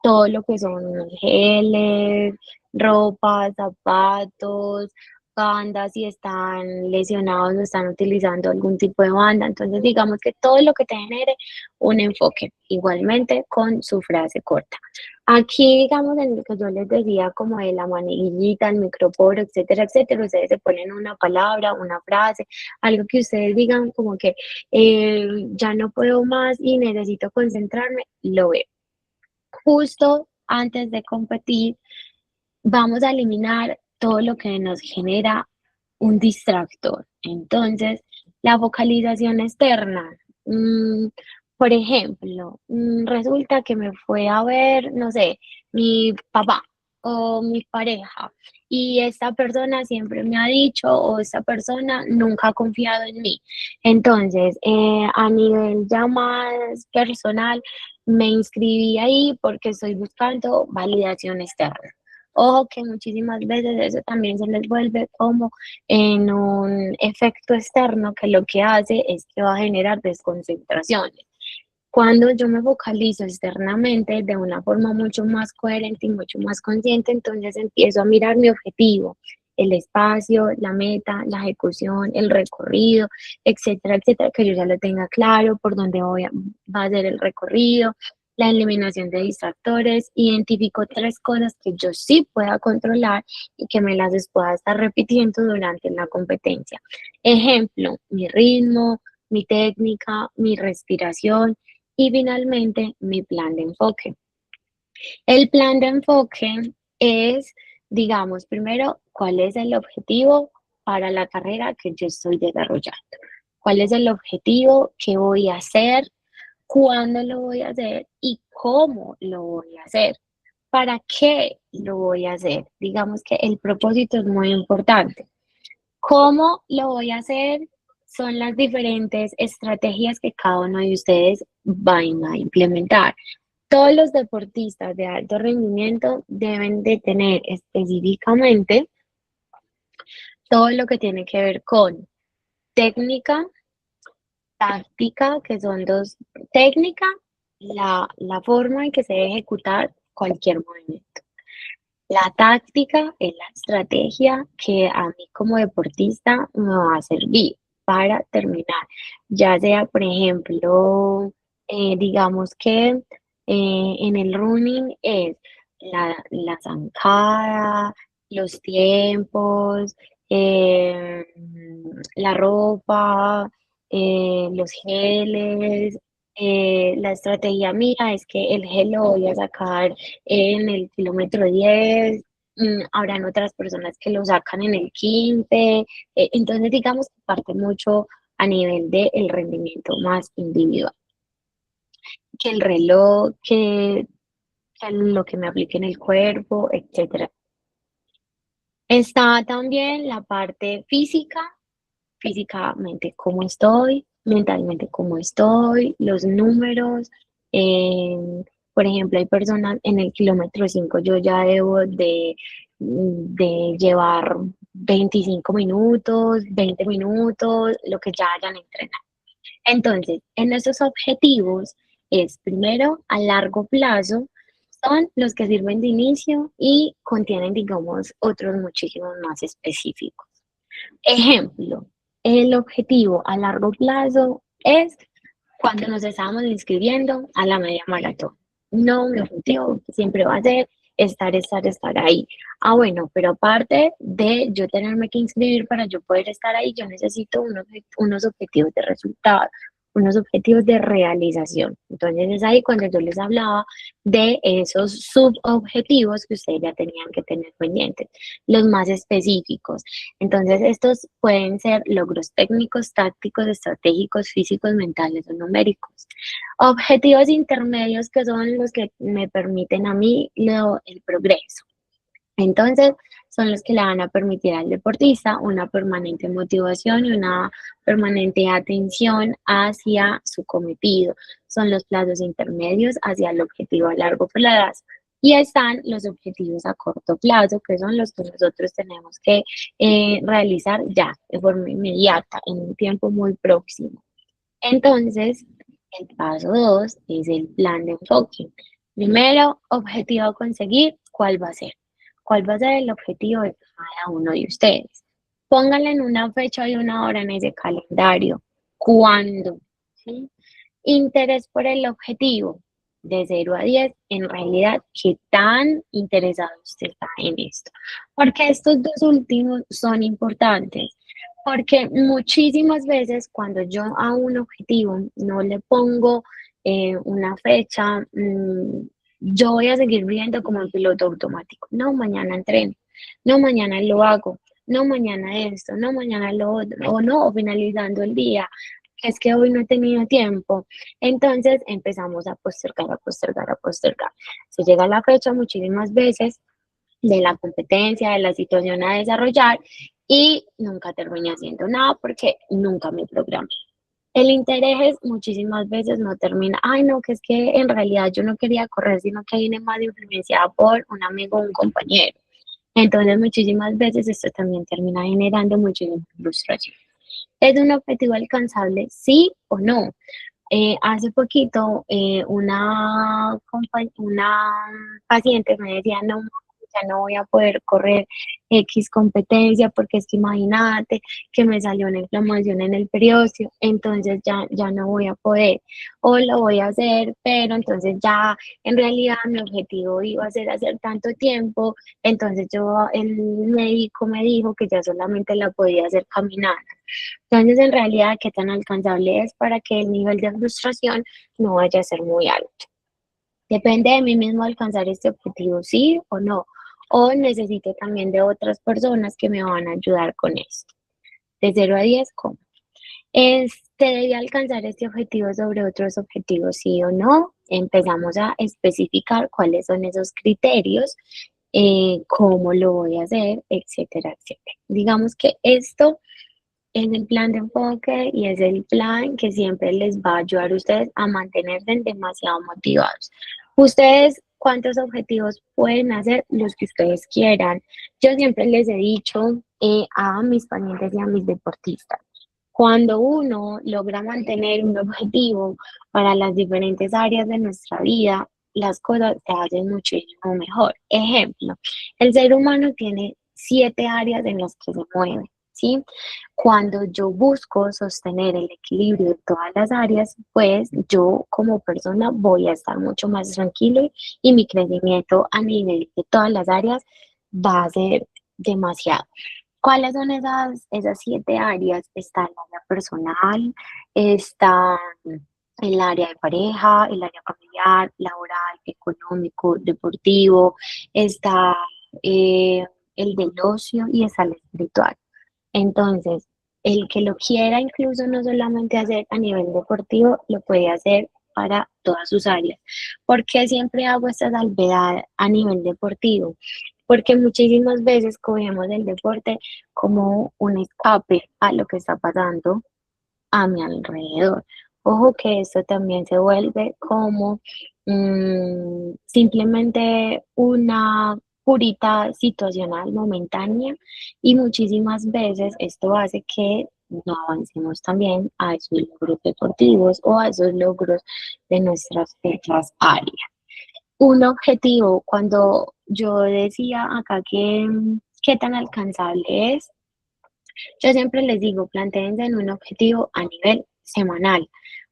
todo lo que son geles, ropa, zapatos, bandas si están lesionados o están utilizando algún tipo de banda. Entonces, digamos que todo lo que te genere un enfoque, igualmente con su frase corta. Aquí, digamos, en lo que yo les decía, como de la maniguita, el microporo, etcétera, etcétera, ustedes se ponen una palabra, una frase, algo que ustedes digan como que ya no puedo más y necesito concentrarme, lo veo. Justo antes de competir, vamos a eliminar todo lo que nos genera un distractor. Entonces, la focalización externa, mm, por ejemplo, resulta que me fue a ver, no sé, mi papá o mi pareja y esta persona siempre me ha dicho o esta persona nunca ha confiado en mí. Entonces, a nivel ya más personal, me inscribí ahí porque estoy buscando validación externa. Ojo que muchísimas veces eso también se les vuelve como en un efecto externo que lo que hace es que va a generar desconcentraciones. Cuando yo me focalizo externamente de una forma mucho más coherente y mucho más consciente, entonces empiezo a mirar mi objetivo, el espacio, la meta, la ejecución, el recorrido, etcétera, etcétera, que yo ya lo tenga claro por dónde va a ser el recorrido, la eliminación de distractores, identifico 3 cosas que yo sí pueda controlar y que me las pueda estar repitiendo durante la competencia. Ejemplo, mi ritmo, mi técnica, mi respiración y finalmente mi plan de enfoque. El plan de enfoque es, digamos, primero, cuál es el objetivo para la carrera que yo estoy desarrollando. ¿Cuál es el objetivo? ¿Qué voy a hacer? ¿Cuándo lo voy a hacer? ¿Y cómo lo voy a hacer? ¿Para qué lo voy a hacer? Digamos que el propósito es muy importante. ¿Cómo lo voy a hacer? Son las diferentes estrategias que cada uno de ustedes van a implementar. Todos los deportistas de alto rendimiento deben de tener específicamente todo lo que tiene que ver con técnica, táctica, que son dos, técnica, la forma en que se debe ejecutar cualquier movimiento. La táctica es la estrategia que a mí como deportista me va a servir para terminar, ya sea, por ejemplo, digamos que en el running es la zancada, los tiempos, la ropa, los geles. La estrategia mía es que el gel lo voy a sacar en el kilómetro 10. Habrán otras personas que lo sacan en el 15. Entonces, digamos que parte mucho a nivel del rendimiento más individual, que el reloj, que lo que me aplique en el cuerpo, etcétera. Está también la parte física, físicamente cómo estoy, mentalmente cómo estoy, los números. eh, por ejemplo, hay personas en el kilómetro 5, yo ya debo de llevar 25 minutos, 20 minutos, lo que ya hayan entrenado. Entonces, en nuestros objetivos es primero a largo plazo, son los que sirven de inicio y contienen, digamos, otros muchísimos más específicos. Ejemplo, el objetivo a largo plazo es cuando nos estábamos inscribiendo a la media maratón. No, mi objetivo siempre va a ser estar ahí. Ah, bueno, pero aparte de yo tenerme que inscribir para yo poder estar ahí, yo necesito unos objetivos de resultado, unos objetivos de realización. Entonces es ahí cuando yo les hablaba de esos subobjetivos que ustedes ya tenían que tener pendientes, los más específicos. Entonces estos pueden ser logros técnicos, tácticos, estratégicos, físicos, mentales o numéricos. Objetivos intermedios que son los que me permiten a mí el progreso. Entonces, son los que le van a permitir al deportista una permanente motivación y una permanente atención hacia su cometido. Son los plazos intermedios hacia el objetivo a largo plazo. Y están los objetivos a corto plazo, que son los que nosotros tenemos que realizar ya, de forma inmediata, en un tiempo muy próximo. Entonces, el paso 2 es el plan de enfoque. Primero, objetivo a conseguir, ¿cuál va a ser? ¿Cuál va a ser el objetivo de cada uno de ustedes? Pónganle en una fecha y una hora en ese calendario. ¿Cuándo? ¿Sí? Interés por el objetivo, de 0 a 10, en realidad, ¿qué tan interesado usted está en esto? Porque estos dos últimos son importantes. Porque muchísimas veces cuando yo a un objetivo no le pongo una fecha, yo voy a seguir viviendo como en piloto automático. No, mañana entreno. No, mañana lo hago. No, mañana esto. No, mañana lo otro. O no, finalizando el día. Es que hoy no he tenido tiempo. Entonces empezamos a postergar, a postergar, a postergar. Se llega a la fecha muchísimas veces de la competencia, de la situación a desarrollar y nunca terminé haciendo nada porque nunca me programé. El interés muchísimas veces no termina, ay no, que es que en realidad yo no quería correr, sino que vine más influenciada por un amigo o un compañero. Entonces muchísimas veces esto también termina generando muchísima frustración. ¿Es un objetivo alcanzable, sí o no? Hace poquito una paciente me decía, no, ya no voy a poder correr X competencia porque es que imagínate que me salió una inflamación en el periósteo, entonces ya no voy a poder, o lo voy a hacer, pero entonces ya en realidad mi objetivo iba a ser hacer tanto tiempo, entonces el médico me dijo que ya solamente la podía hacer caminar. Entonces, en realidad, ¿qué tan alcanzable es para que el nivel de frustración no vaya a ser muy alto? Depende de mí mismo alcanzar este objetivo, sí o no. O necesito también de otras personas que me van a ayudar con esto. De 0 a 10, ¿cómo? ¿Debe alcanzar este objetivo sobre otros objetivos, sí o no? Empezamos a especificar cuáles son esos criterios, cómo lo voy a hacer, etcétera, etcétera. Digamos que esto es el plan de enfoque y es el plan que siempre les va a ayudar a ustedes a mantenerse demasiado motivados. Ustedes, ¿cuántos objetivos pueden hacer? Los que ustedes quieran. Yo siempre les he dicho a mis pacientes y a mis deportistas, cuando uno logra mantener un objetivo para las diferentes áreas de nuestra vida, las cosas se hacen muchísimo mejor. Ejemplo, el ser humano tiene 7 áreas en las que se mueve. ¿sí? Cuando yo busco sostener el equilibrio de todas las áreas, pues yo como persona voy a estar mucho más tranquilo y mi crecimiento a nivel de todas las áreas va a ser demasiado. ¿Cuáles son esas 7 áreas? Está el área personal, está el área de pareja, el área familiar, laboral, económico, deportivo, está eh, el del ocio y está el espiritual. Entonces, el que lo quiera incluso no solamente hacer a nivel deportivo, lo puede hacer para todas sus áreas. ¿Por qué siempre hago esta salvedad a nivel deportivo? Porque muchísimas veces cogemos el deporte como un escape a lo que está pasando a mi alrededor. Ojo que esto también se vuelve como simplemente una curita situacional momentánea y muchísimas veces esto hace que no avancemos también a esos logros deportivos o a esos logros de nuestras otras áreas. Un objetivo, cuando yo decía acá que qué tan alcanzable es, yo siempre les digo, plantéense en un objetivo a nivel semanal.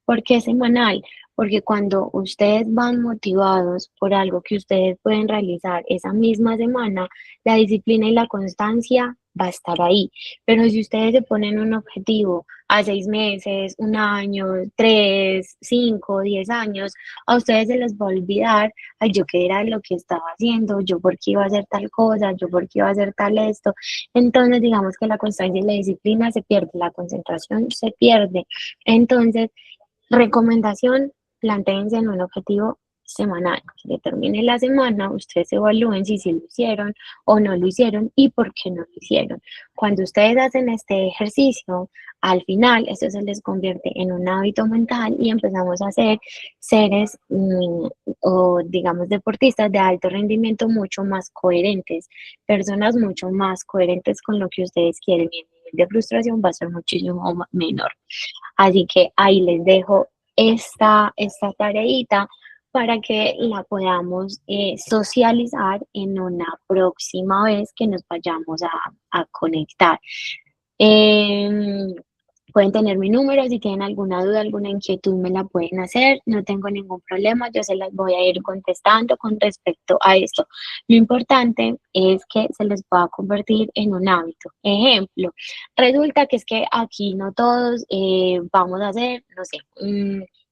¿Por qué semanal? Porque cuando ustedes van motivados por algo que ustedes pueden realizar esa misma semana, la disciplina y la constancia va a estar ahí. Pero si ustedes se ponen un objetivo a 6 meses, un año, 3, 5, 10 años, a ustedes se les va a olvidar, ay, yo qué era lo que estaba haciendo, yo por qué iba a hacer tal cosa, yo por qué iba a hacer tal esto. Entonces, digamos que la constancia y la disciplina se pierde, la concentración se pierde. Entonces, recomendación, plantéense en un objetivo semanal. Que determine la semana, ustedes evalúen si sí lo hicieron o no lo hicieron y por qué no lo hicieron. Cuando ustedes hacen este ejercicio, al final eso se les convierte en un hábito mental y empezamos a ser seres o digamos deportistas de alto rendimiento mucho más coherentes, personas mucho más coherentes con lo que ustedes quieren y el nivel de frustración va a ser muchísimo menor. Así que ahí les dejo esta tareita para que la podamos socializar en una próxima vez que nos vayamos a conectar. Em, Pueden tener mi número, si tienen alguna duda, alguna inquietud, me la pueden hacer, no tengo ningún problema, yo se las voy a ir contestando con respecto a esto. Lo importante es que se les pueda convertir en un hábito. Ejemplo, resulta que es que aquí no todos vamos a hacer, no sé,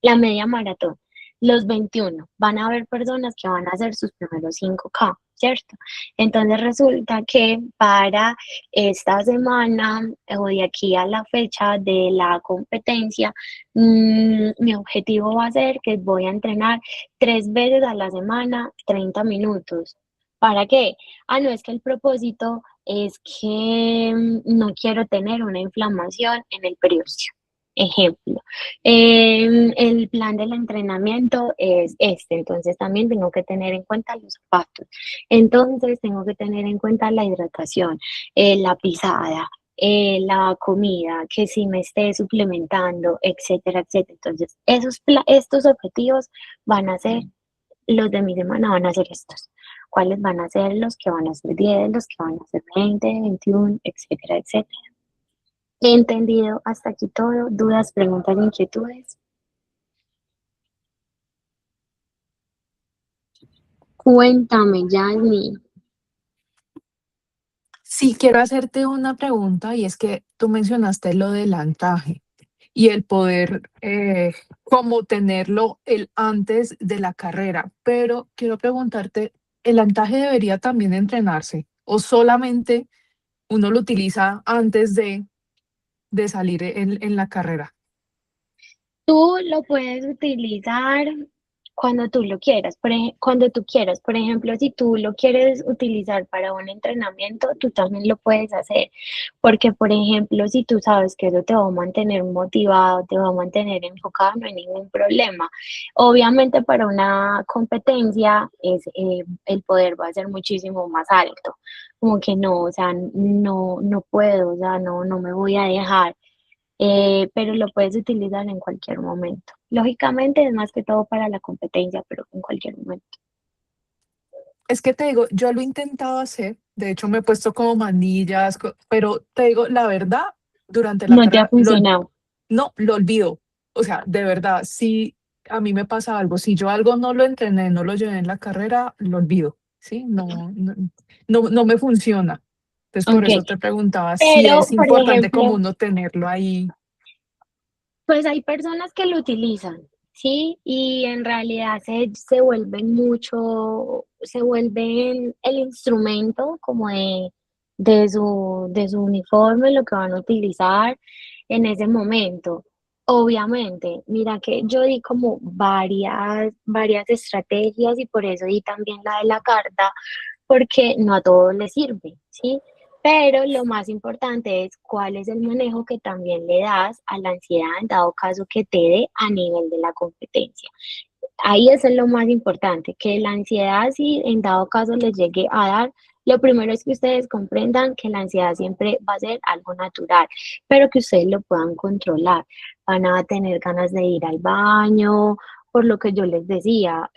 la media maratón. Los 21 van a haber personas que van a hacer sus primeros 5K, ¿cierto? Entonces resulta que para esta semana o de aquí a la fecha de la competencia, mi objetivo va a ser que voy a entrenar 3 veces a la semana, 30 minutos. ¿Para qué? Ah, no, es que el propósito es que no quiero tener una inflamación en el periósteo. Ejemplo, el plan del entrenamiento es este, entonces también tengo que tener en cuenta los zapatos, entonces tengo que tener en cuenta la hidratación, la pisada, la comida, que si me esté suplementando, etcétera, etcétera. Entonces, estos objetivos van a ser los de mi semana, van a ser estos. ¿Cuáles van a ser los que van a ser 10, los que van a ser 20, 21, etcétera, etcétera? He entendido hasta aquí todo. ¿Dudas, preguntas, inquietudes? Cuéntame, Yasmin. Sí, quiero hacerte una pregunta y es que tú mencionaste lo del antaje y el poder como tenerlo el antes de la carrera, pero quiero preguntarte, ¿el antaje debería también entrenarse o solamente uno lo utiliza antes de salir en la carrera? Tú lo puedes utilizar cuando tú lo quieras, cuando tú quieras. Por ejemplo, si tú lo quieres utilizar para un entrenamiento, tú también lo puedes hacer. Porque, por ejemplo, si tú sabes que eso te va a mantener motivado, te va a mantener enfocado, no hay ningún problema. Obviamente, para una competencia, el poder va a ser muchísimo más alto. Como que no, o sea, no puedo, o sea, no me voy a dejar, pero lo puedes utilizar en cualquier momento. Lógicamente es más que todo para la competencia, pero en cualquier momento. Es que te digo, yo lo he intentado hacer, de hecho me he puesto como manillas, pero te digo, la verdad, durante la No te ha carrera funcionado. no, lo olvido. O sea, de verdad, si a mí me pasa algo, si yo algo no lo entrené, no lo llevé en la carrera, lo olvido, ¿sí? No me funciona. Entonces, por Ok, eso te preguntaba si pero es por importante como ejemplo, uno tenerlo ahí. pues hay personas que lo utilizan, ¿sí? Y en realidad se vuelven mucho, se vuelven el instrumento como de su uniforme, lo que van a utilizar en ese momento. Obviamente, mira que yo di como varias estrategias y por eso di también la de la carta, porque no a todos les sirve, ¿sí? Pero lo más importante es cuál es el manejo que también le das a la ansiedad en dado caso que te dé a nivel de la competencia. Ahí eso es lo más importante, que la ansiedad si en dado caso les llegue a dar, lo primero es que ustedes comprendan que la ansiedad siempre va a ser algo natural, pero que ustedes lo puedan controlar. Van a tener ganas de ir al baño, por lo que yo les decía,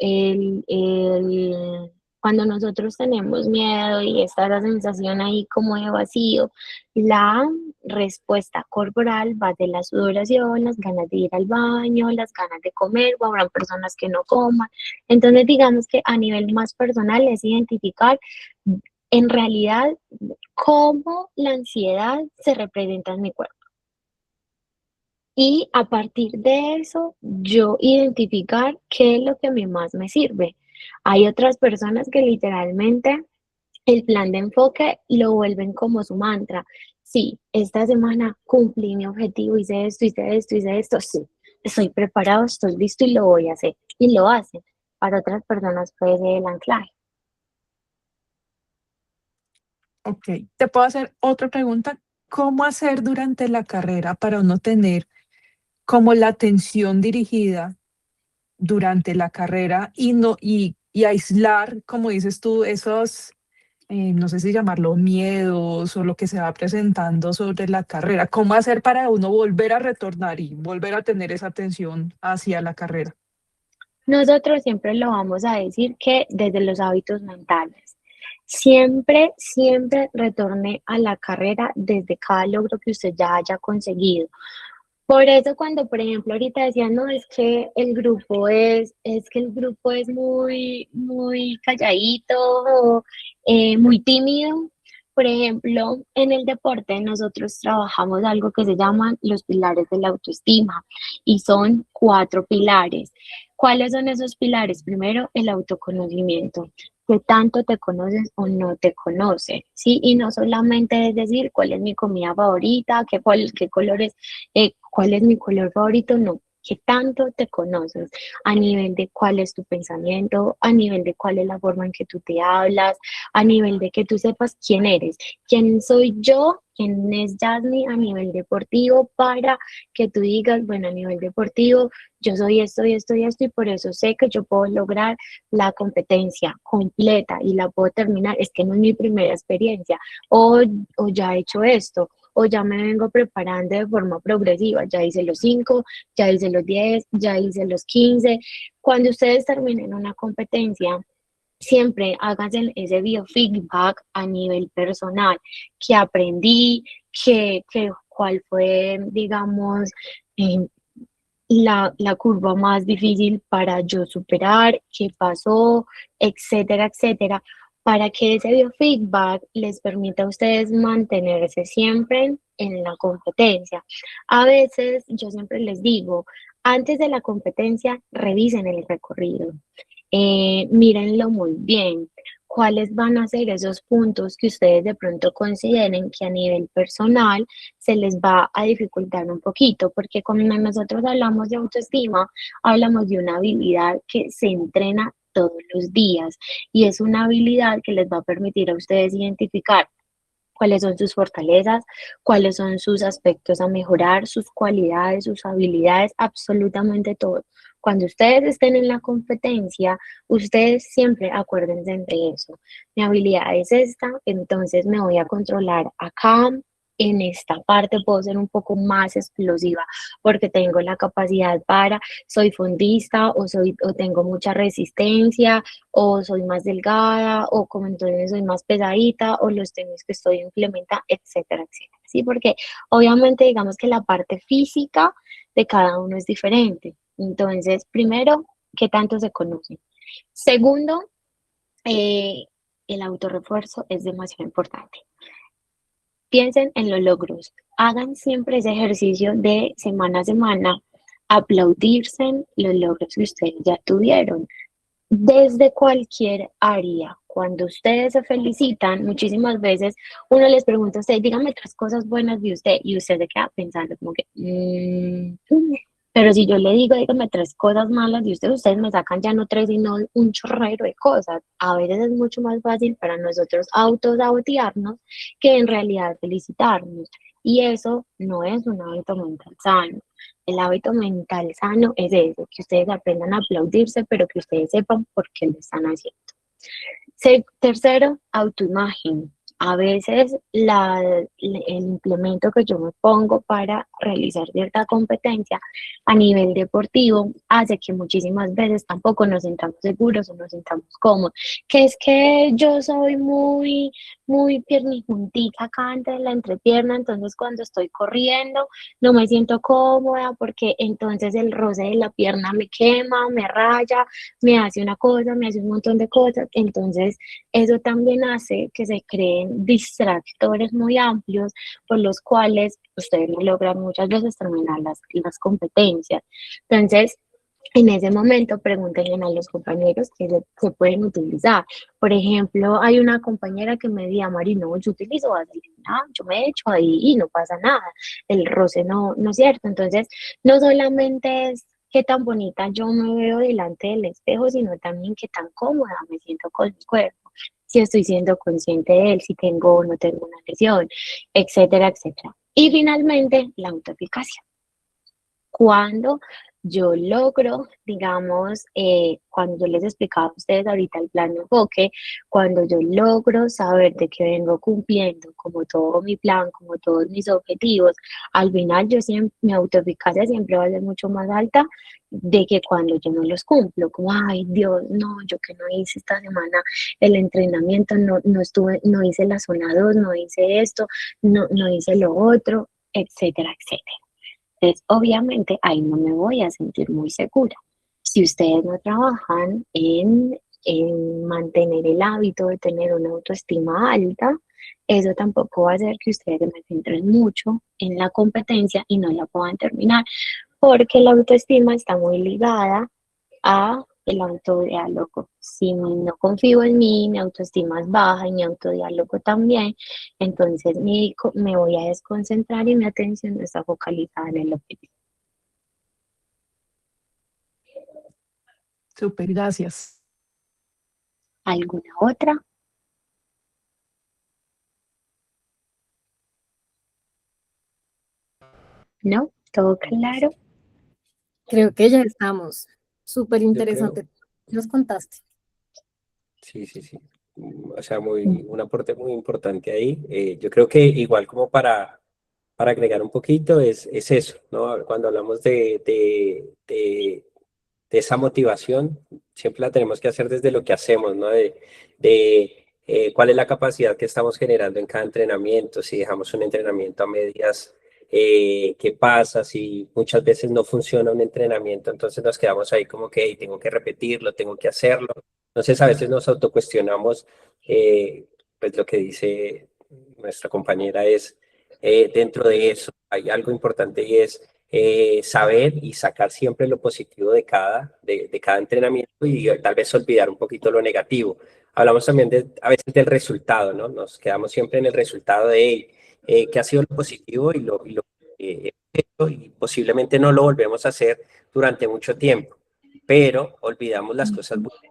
cuando nosotros tenemos miedo y está la sensación ahí como de vacío, la respuesta corporal va de la sudoración, las ganas de ir al baño, las ganas de comer, o habrán personas que no coman. Entonces, digamos que a nivel más personal es identificar en realidad cómo la ansiedad se representa en mi cuerpo. Y a partir de eso, yo identificar qué es lo que a mí más me sirve. Hay otras personas que literalmente el plan de enfoque lo vuelven como su mantra. Sí, esta semana cumplí mi objetivo, hice esto, hice esto, hice esto. Sí, estoy preparado, estoy listo y lo voy a hacer. Y lo hacen. Para otras personas puede ser el anclaje. Ok, te puedo hacer otra pregunta. ¿Cómo hacer durante la carrera para uno tener como la atención dirigida durante la carrera y no y aislar, como dices tú, esos, no sé si llamarlo miedos o lo que se va presentando sobre la carrera? ¿Cómo hacer para uno volver a retornar y volver a tener esa atención hacia la carrera? Nosotros siempre lo vamos a decir que desde los hábitos mentales. Siempre, siempre retorne a la carrera desde cada logro que usted ya haya conseguido. Por eso cuando, por ejemplo, ahorita decían, no, es que el grupo es muy calladito, muy tímido. Por ejemplo, en el deporte nosotros trabajamos algo que se llaman los pilares de la autoestima y son 4 pilares. ¿Cuáles son esos pilares? Primero, el autoconocimiento. ¿Qué tanto te conoces o no te conoces? ¿Sí? Y no solamente es decir cuál es mi comida favorita, qué colores cuál es mi color favorito, no. ¿Qué tanto te conoces? A nivel de cuál es tu pensamiento, a nivel de cuál es la forma en que tú te hablas, a nivel de que tú sepas quién eres, quién soy yo, quién es Yasmi a nivel deportivo, para que tú digas, bueno, a nivel deportivo, yo soy esto y esto y esto, y por eso sé que yo puedo lograr la competencia completa y la puedo terminar. Es que no es mi primera experiencia, o ya he hecho esto o ya me vengo preparando de forma progresiva, ya hice los 5, ya hice los 10, ya hice los 15. Cuando ustedes terminen una competencia, siempre háganse ese biofeedback a nivel personal, que aprendí, cuál fue, digamos, eh, la curva más difícil para yo superar, qué pasó, etcétera, etcétera, para que ese biofeedback les permita a ustedes mantenerse siempre en la competencia. A veces yo siempre les digo, antes de la competencia, revisen el recorrido, mírenlo muy bien. ¿Cuáles van a ser esos puntos que ustedes de pronto consideren que a nivel personal se les va a dificultar un poquito? Porque cuando nosotros hablamos de autoestima, hablamos de una habilidad que se entrena todos los días y es una habilidad que les va a permitir a ustedes identificar cuáles son sus fortalezas, cuáles son sus aspectos a mejorar, sus cualidades, sus habilidades, absolutamente todo. Cuando ustedes estén en la competencia, ustedes siempre acuérdense de eso. Mi habilidad es esta, entonces me voy a controlar acá, en esta parte puedo ser un poco más explosiva porque tengo la capacidad para, soy fondista o tengo mucha resistencia o soy más delgada o como entonces soy más pesadita o los tenis que estoy implementando, etcétera, etcétera. Sí, porque obviamente digamos que la parte física de cada uno es diferente. Entonces, primero, ¿qué tanto se conocen? Segundo, eh, el autorrefuerzo es demasiado importante. Piensen en los logros. Hagan siempre ese ejercicio de semana a semana, aplaudirse los logros que ustedes ya tuvieron desde cualquier área. Cuando ustedes se felicitan, muchísimas veces uno les pregunta a usted, dígame 3 cosas buenas de usted, y usted se queda pensando como que, pero si yo le digo, dígame 3 cosas malas de usted, ustedes me sacan ya no 3, sino un chorrero de cosas. A veces es mucho más fácil para nosotros autosabotearnos que en realidad felicitarnos. Y eso no es un hábito mental sano. El hábito mental sano es eso, que ustedes aprendan a aplaudirse, pero que ustedes sepan por qué lo están haciendo. Tercero, autoimagen. A veces el implemento que yo me pongo para realizar cierta competencia a nivel deportivo hace que muchísimas veces tampoco nos sintamos seguros o nos sintamos cómodos. Que es que yo soy muy piernijuntica acá entre la entrepierna, entonces cuando estoy corriendo no me siento cómoda porque entonces el roce de la pierna me quema, me raya, me hace una cosa, me hace un montón de cosas. Entonces eso también hace que se creen distractores muy amplios por los cuales ustedes no logran muchas veces terminar las competencias. Entonces, en ese momento, pregúntenle a los compañeros que se pueden utilizar. Por ejemplo, hay una compañera que me decía, Mari, no, yo utilizo vaselina, yo me echo ahí y no pasa nada. El roce no es cierto. Entonces, no solamente es qué tan bonita yo me veo delante del espejo, sino también qué tan cómoda me siento con mi cuerpo, si estoy siendo consciente de él, si tengo o no tengo una lesión, etcétera, etcétera. Y finalmente, la autoeficacia. Cuando yo logro, digamos, cuando yo les explicaba a ustedes ahorita el plan de enfoque, cuando yo logro saber de que vengo cumpliendo como todo mi plan, como todos mis objetivos, al final yo siempre, mi autoeficacia siempre va a ser mucho más alta de que cuando yo no los cumplo, como, ay Dios, no, yo que no hice esta semana el entrenamiento, no estuve, no hice la zona 2, no hice esto, no hice lo otro, etcétera, etcétera. Entonces, obviamente, ahí no me voy a sentir muy segura. Si ustedes no trabajan en mantener el hábito de tener una autoestima alta, eso tampoco va a hacer que ustedes se centren mucho en la competencia y no la puedan terminar, porque la autoestima está muy ligada a el autodiálogo. Si no confío en mí, mi autoestima es baja y mi autodiálogo también, entonces me voy a desconcentrar y mi atención está focalizada en el objetivo. Súper, gracias. ¿Alguna otra? ¿No? ¿Todo claro? Creo que ya estamos. Súper Yo creo, interesante. Nos contaste. sí, sí, sí. O sea, un aporte muy importante ahí. Yo creo que igual como para agregar un poquito es eso, ¿no? Cuando hablamos de esa motivación, siempre la tenemos que hacer desde lo que hacemos, ¿no? Cuál es la capacidad que estamos generando en cada entrenamiento, si dejamos un entrenamiento a medias, qué pasa, si muchas veces no funciona un entrenamiento, entonces nos quedamos ahí como que "Hey, tengo que repetirlo, tengo que hacerlo". Entonces a veces nos autocuestionamos, pues lo que dice nuestra compañera es, dentro de eso hay algo importante y es saber y sacar siempre lo positivo de cada entrenamiento y tal vez olvidar un poquito lo negativo. Hablamos también a veces del resultado, ¿no? Nos quedamos siempre en el resultado de qué ha sido lo positivo y lo que he hecho y posiblemente no lo volvemos a hacer durante mucho tiempo, pero olvidamos las cosas buenas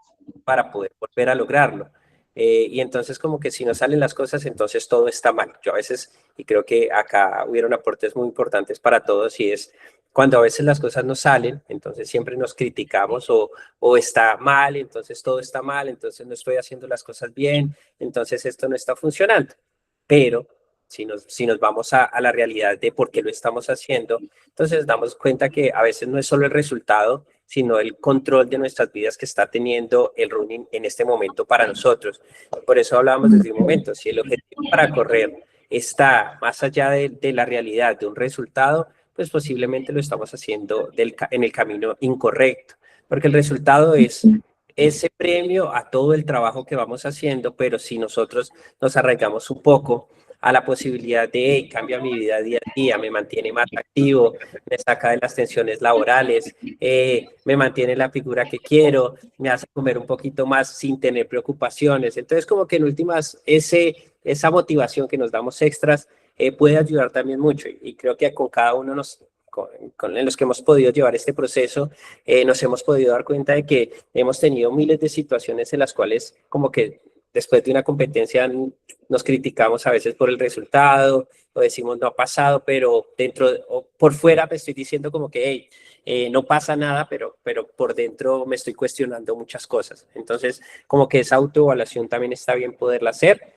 para poder volver a lograrlo. Y entonces como que si no salen las cosas, entonces todo está mal. Yo a veces, y creo que acá hubieron aportes muy importantes para todos, y es cuando a veces las cosas no salen, entonces siempre nos criticamos o está mal, entonces todo está mal, entonces no estoy haciendo las cosas bien, entonces esto no está funcionando. Pero Si nos vamos a la realidad de por qué lo estamos haciendo, entonces damos cuenta que a veces no es solo el resultado, sino el control de nuestras vidas que está teniendo el running en este momento para nosotros. Por eso hablábamos desde un momento, si el objetivo para correr está más allá de la realidad, de un resultado, pues posiblemente lo estamos haciendo en el camino incorrecto, porque el resultado es ese premio a todo el trabajo que vamos haciendo, pero si nosotros nos arraigamos un poco a la posibilidad de, hey, cambia mi vida día a día, me mantiene más activo, me saca de las tensiones laborales, me mantiene la figura que quiero, me hace comer un poquito más sin tener preocupaciones. Entonces, como que en últimas, esa motivación que nos damos extras puede ayudar también mucho. Y creo que con cada uno en los que hemos podido llevar este proceso, nos hemos podido dar cuenta de que hemos tenido miles de situaciones en las cuales como que después de una competencia nos criticamos a veces por el resultado, o decimos no ha pasado, pero o por fuera me estoy diciendo como que hey, no pasa nada, pero por dentro me estoy cuestionando muchas cosas. Entonces, como que esa autoevaluación también está bien poderla hacer.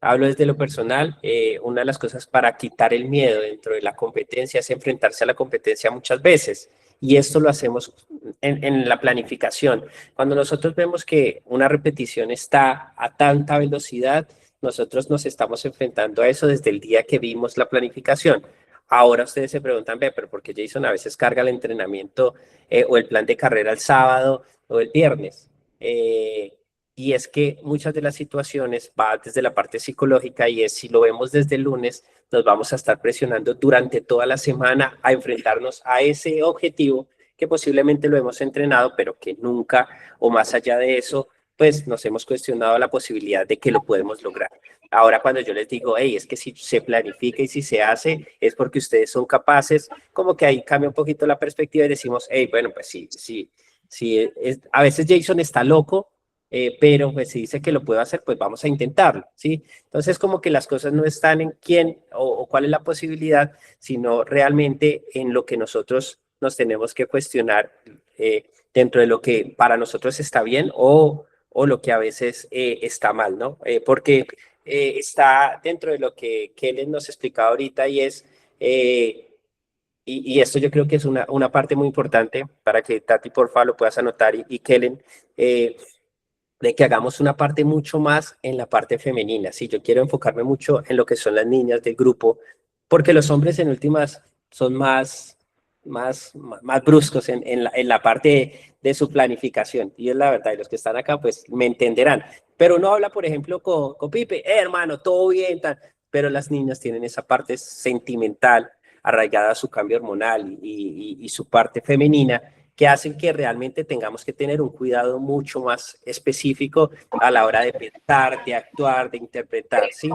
Hablo desde lo personal, una de las cosas para quitar el miedo dentro de la competencia es enfrentarse a la competencia muchas veces. Y esto lo hacemos en la planificación. Cuando nosotros vemos que una repetición está a tanta velocidad, nosotros nos estamos enfrentando a eso desde el día que vimos la planificación. Ahora ustedes se preguntan, pero ¿por qué Jason a veces carga el entrenamiento o el plan de carrera el sábado o el viernes? Y es que muchas de las situaciones va desde la parte psicológica y es si lo vemos desde el lunes, nos vamos a estar presionando durante toda la semana a enfrentarnos a ese objetivo que posiblemente lo hemos entrenado, pero que nunca o más allá de eso, pues nos hemos cuestionado la posibilidad de que lo podemos lograr. Ahora cuando yo les digo, hey, es que si se planifica y si se hace, es porque ustedes son capaces, como que ahí cambia un poquito la perspectiva y decimos, hey, bueno, pues sí, a veces Jason está loco, pero pues si dice que lo puedo hacer, pues vamos a intentarlo, ¿sí? Entonces como que las cosas no están en quién o cuál es la posibilidad, sino realmente en lo que nosotros nos tenemos que cuestionar dentro de lo que para nosotros está bien o lo que a veces está mal, ¿no? Porque está dentro de lo que Kellen nos explicaba ahorita y es... y esto yo creo que es una parte muy importante para que Tati, porfa, lo puedas anotar y Kellen, de que hagamos una parte mucho más en la parte femenina. Sí, yo quiero enfocarme mucho en lo que son las niñas del grupo, porque los hombres en últimas son más bruscos en la parte de su planificación. Y es la verdad, y los que están acá pues me entenderán. Pero uno habla, por ejemplo, con Pipe, hermano, todo bien, tal. Pero las niñas tienen esa parte sentimental arraigada a su cambio hormonal y su parte femenina, que hacen que realmente tengamos que tener un cuidado mucho más específico a la hora de pensar, de actuar, de interpretar, ¿sí?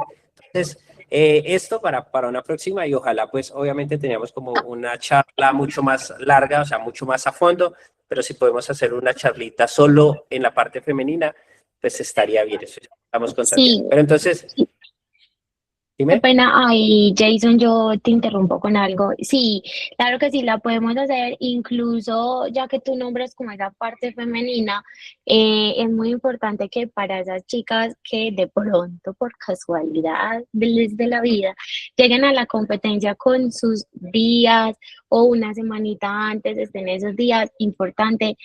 Entonces, esto para una próxima y ojalá pues obviamente teníamos como una charla mucho más larga, o sea, mucho más a fondo, pero si podemos hacer una charlita solo en la parte femenina, pues estaría bien, eso ya estamos con Tatiana. Sí. Pero entonces, Qué dime. pena, ay, Jason, yo te interrumpo con algo. Sí, claro que sí, la podemos hacer, incluso ya que tú nombras como esa parte femenina, es muy importante que para esas chicas que de pronto, por casualidad de la vida, lleguen a la competencia con sus días o una semanita antes, estén esos días, importante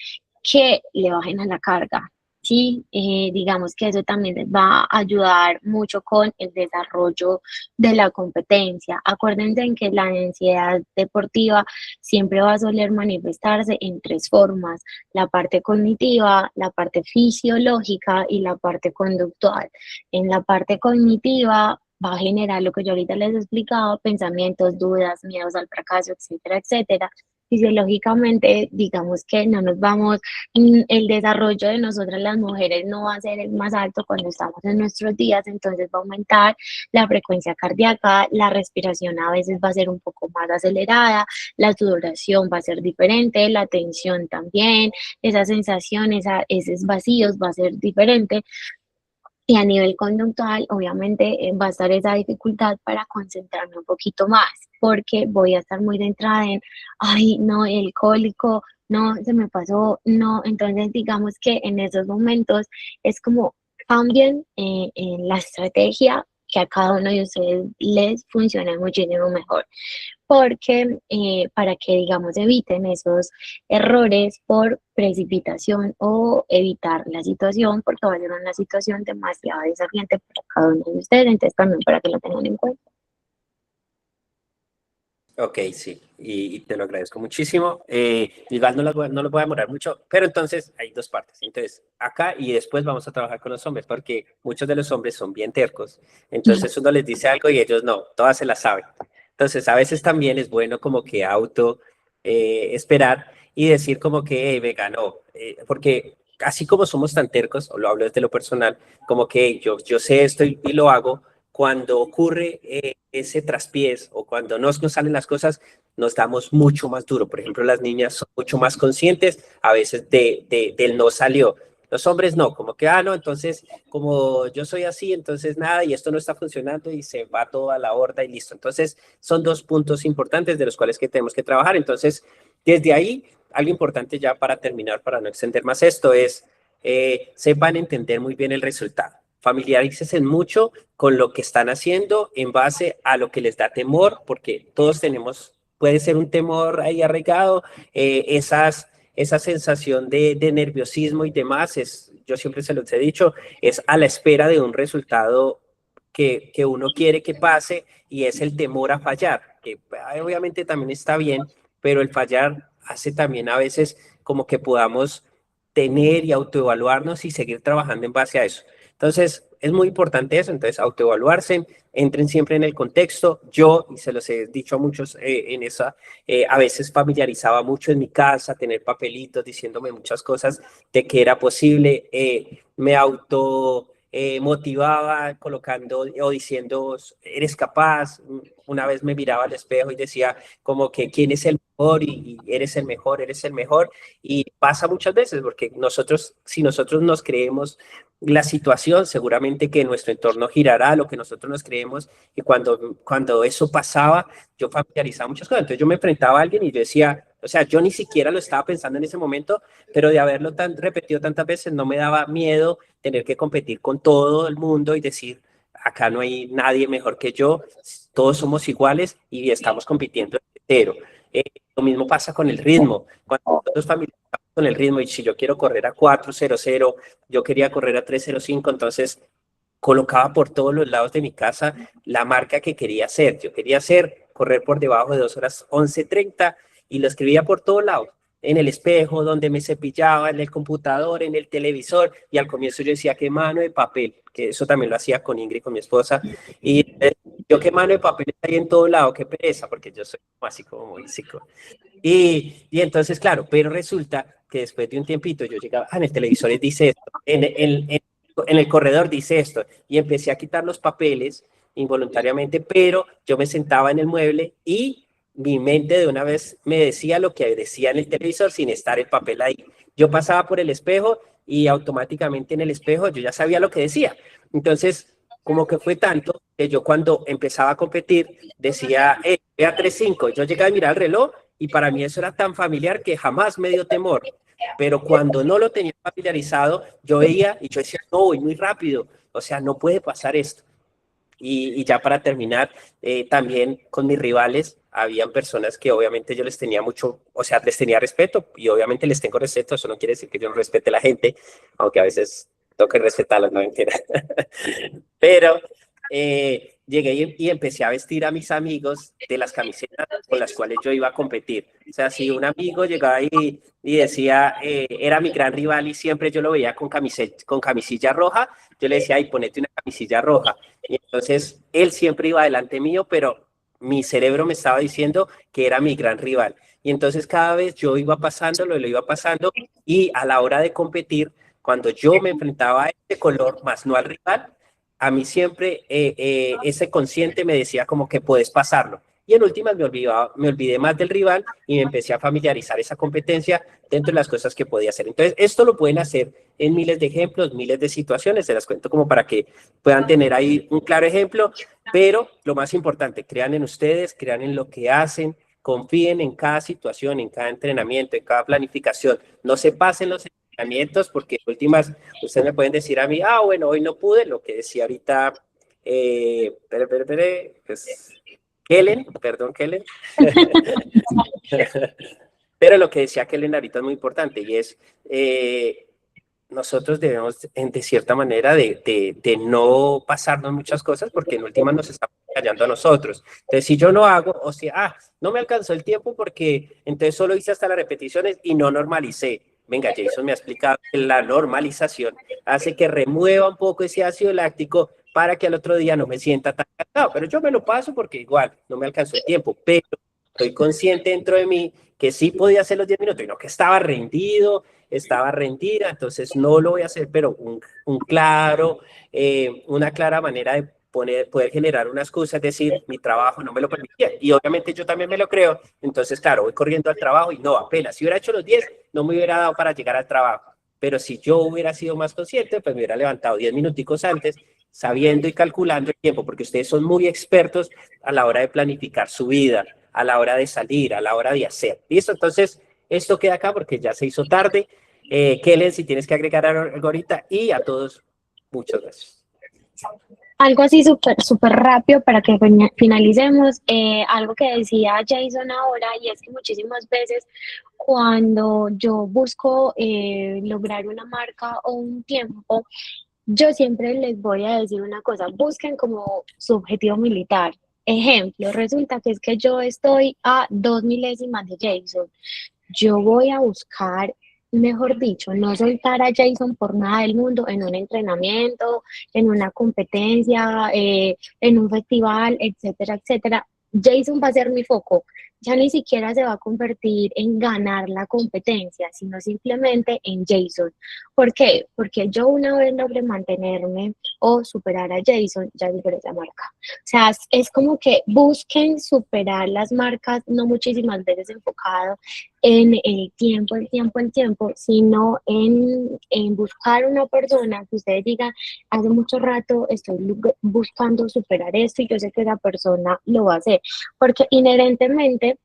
que le bajen a la carga. Sí, digamos que eso también les va a ayudar mucho con el desarrollo de la competencia. Acuérdense en que la ansiedad deportiva siempre va a soler manifestarse en tres formas: la parte cognitiva, la parte fisiológica y la parte conductual. En la parte cognitiva va a generar lo que yo ahorita les he explicado: pensamientos, dudas, miedos al fracaso, etcétera, etcétera. Fisiológicamente, digamos que no nos vamos, el desarrollo de nosotras las mujeres no va a ser el más alto cuando estamos en nuestros días, entonces va a aumentar la frecuencia cardíaca, la respiración a veces va a ser un poco más acelerada, la sudoración va a ser diferente, la tensión también, esa sensación, esos vacíos va a ser diferente. Y a nivel conductual, obviamente, va a estar esa dificultad para concentrarme un poquito más, porque voy a estar muy centrada en, ay, no, el cólico, no, se me pasó, no. Entonces, digamos que en esos momentos es como cambien la estrategia que a cada uno de ustedes les funcione muchísimo mejor, porque para que, digamos, eviten esos errores por precipitación o evitar la situación, porque va a ser una situación demasiado desafiante para cada uno de ustedes, entonces también para que lo tengan en cuenta. Ok, sí, y te lo agradezco muchísimo. Igual no lo voy a demorar mucho, pero entonces hay dos partes. Entonces, acá y después vamos a trabajar con los hombres, porque muchos de los hombres son bien tercos. Entonces uno les dice algo y ellos no, todas se las saben. Entonces, a veces también es bueno como que esperar y decir como que, hey, venga, no, porque así como somos tan tercos, o lo hablo desde lo personal, como que yo sé esto y lo hago, cuando ocurre ese traspiés o cuando no nos salen las cosas, nos damos mucho más duro. Por ejemplo, las niñas son mucho más conscientes a veces del no salió. Los hombres no, como que, no, entonces, como yo soy así, entonces nada, y esto no está funcionando y se va toda la horda y listo. Entonces, son dos puntos importantes de los cuales que tenemos que trabajar. Entonces, desde ahí, algo importante ya para terminar, para no extender más esto, es sepan entender muy bien el resultado. Familiarícense mucho con lo que están haciendo en base a lo que les da temor, porque todos tenemos, puede ser un temor ahí arraigado, esa sensación de nerviosismo y demás, yo siempre se los he dicho, es a la espera de un resultado que uno quiere que pase y es el temor a fallar, que obviamente también está bien, pero el fallar hace también a veces como que podamos tener y autoevaluarnos y seguir trabajando en base a eso. Entonces, es muy importante eso, entonces autoevaluarse, entren siempre en el contexto. Yo, y se los he dicho a muchos a veces familiarizaba mucho en mi casa, tener papelitos diciéndome muchas cosas de que era posible, me motivaba colocando o diciendo, eres capaz. Una vez me miraba al espejo y decía como que quién es el mejor y eres el mejor. Y pasa muchas veces porque si nosotros nos creemos la situación, seguramente que nuestro entorno girará a lo que nosotros nos creemos, y cuando eso pasaba, yo familiarizaba muchas cosas. Entonces yo me enfrentaba a alguien y yo decía, o sea, yo ni siquiera lo estaba pensando en ese momento, pero de haberlo repetido tantas veces no me daba miedo tener que competir con todo el mundo y decir, acá no hay nadie mejor que yo, todos somos iguales y estamos compitiendo entero. Lo mismo pasa con el ritmo. Cuando nosotros familiarizamos con el ritmo, y si yo quiero correr a 4:00, yo quería correr a 3:05, entonces colocaba por todos los lados de mi casa la marca que quería hacer. Yo quería correr por debajo de 2:11:30 y lo escribía por todos lados, en el espejo, donde me cepillaba, en el computador, en el televisor, y al comienzo yo decía, qué mano de papel, que eso también lo hacía con Ingrid, con mi esposa, y yo qué mano de papel está ahí en todo lado, qué pereza, porque yo soy así como muy psico. Y entonces, claro, pero resulta que después de un tiempito yo llegaba, en el televisor dice esto, en el corredor dice esto, y empecé a quitar los papeles involuntariamente, pero yo me sentaba en el mueble y mi mente de una vez me decía lo que decía en el televisor sin estar el papel ahí. Yo pasaba por el espejo y automáticamente en el espejo yo ya sabía lo que decía. Entonces, como que fue tanto que yo cuando empezaba a competir decía, ve a 3:05, yo llegaba a mirar el reloj y para mí eso era tan familiar que jamás me dio temor. Pero cuando no lo tenía familiarizado, yo veía y yo decía, no, voy muy rápido, o sea, no puede pasar esto. Y ya para terminar, también con mis rivales, habían personas que obviamente yo les tenía mucho, o sea, les tenía respeto, y obviamente les tengo respeto, eso no quiere decir que yo no respete a la gente, aunque a veces toque respetarlos, no mentira. Pero llegué y empecé a vestir a mis amigos de las camisetas con las cuales yo iba a competir. O sea, si un amigo llegaba y decía, era mi gran rival y siempre yo lo veía con camisilla roja, yo le decía, ay, ponete una camisilla roja. Y entonces él siempre iba delante mío, pero mi cerebro me estaba diciendo que era mi gran rival. Y entonces cada vez yo iba pasándolo, lo iba pasando, y a la hora de competir, cuando yo me enfrentaba a ese color, más no al rival, a mí siempre ese consciente me decía como que puedes pasarlo. Y en últimas me olvidé más del rival y me empecé a familiarizar esa competencia dentro de las cosas que podía hacer. Entonces, esto lo pueden hacer en miles de ejemplos, miles de situaciones, se las cuento como para que puedan tener ahí un claro ejemplo, pero lo más importante, crean en ustedes, crean en lo que hacen, confíen en cada situación, en cada entrenamiento, en cada planificación, no se pasen los entrenamientos porque en últimas ustedes me pueden decir a mí, bueno, hoy no pude, lo que decía ahorita Pues, Kellen, perdón, Kellen. Pero lo que decía Kellen ahorita es muy importante y es, nosotros debemos, de cierta manera, de no pasarnos muchas cosas porque en última nos estamos callando a nosotros. Entonces, si yo no hago, o sea, no me alcanzó el tiempo porque entonces solo hice hasta las repeticiones y no normalicé. Venga, Jason me ha explicado que la normalización hace que remueva un poco ese ácido láctico para que al otro día no me sienta tan cansado. Pero yo me lo paso porque igual no me alcanzó el tiempo, pero estoy consciente dentro de mí que sí podía hacer los 10 minutos y no que estaba rendido, estaba rendida, entonces no lo voy a hacer, pero una clara manera de poder generar una excusa, es decir, mi trabajo no me lo permitía, y obviamente yo también me lo creo, entonces claro, voy corriendo al trabajo y no, apenas, si hubiera hecho los 10, no me hubiera dado para llegar al trabajo, pero si yo hubiera sido más consciente, pues me hubiera levantado 10 minuticos antes, sabiendo y calculando el tiempo, porque ustedes son muy expertos a la hora de planificar su vida, a la hora de salir, a la hora de hacer. ¿Listo? Entonces, esto queda acá porque ya se hizo tarde. Kellen, si tienes que agregar algo ahorita, y a todos, muchas gracias. Algo así súper rápido para que finalicemos, algo que decía Jason ahora, y es que muchísimas veces cuando yo busco lograr una marca o un tiempo, yo siempre les voy a decir una cosa, busquen como su objetivo militar. Ejemplo, resulta que es que yo estoy a 2 milésimas de Jason. Yo voy a buscar, mejor dicho, no soltar a Jason por nada del mundo en un entrenamiento, en una competencia, en un festival, etcétera, etcétera. Jason va a ser mi foco. Ya ni siquiera se va a convertir en ganar la competencia, sino simplemente en Jason. ¿Por qué? Porque yo una vez logré mantenerme o superar a Jason, ya superé esa marca. O sea, es como que busquen superar las marcas, no muchísimas veces enfocado en el tiempo, sino en buscar una persona que ustedes digan, hace mucho rato estoy buscando superar esto y yo sé que esa persona lo va a hacer, porque inherentemente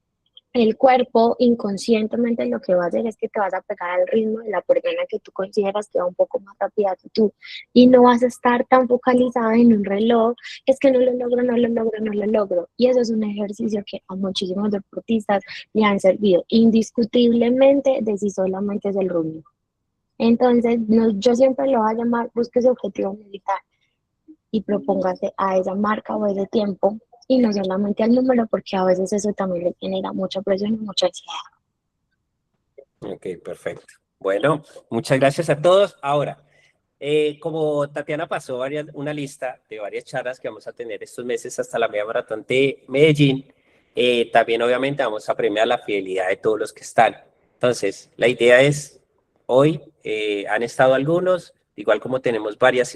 el cuerpo inconscientemente lo que va a hacer es que te vas a pegar al ritmo de la persona que tú consideras que va un poco más rápida que tú y no vas a estar tan focalizada en un reloj, es que no lo logro, no lo logro, no lo logro. Y eso es un ejercicio que a muchísimos deportistas le han servido indiscutiblemente de si solamente es el running. Entonces, yo siempre lo voy a llamar, busque su objetivo militar y propóngase a esa marca o ese tiempo y no solamente al número, porque a veces eso también le genera mucha presión y mucha ansiedad. Ok, perfecto. Bueno, muchas gracias a todos. Ahora, como Tatiana pasó una lista de varias charlas que vamos a tener estos meses hasta la media maratón de Medellín, también obviamente vamos a premiar la fidelidad de todos los que están. Entonces, la idea es, hoy han estado algunos, igual como tenemos varias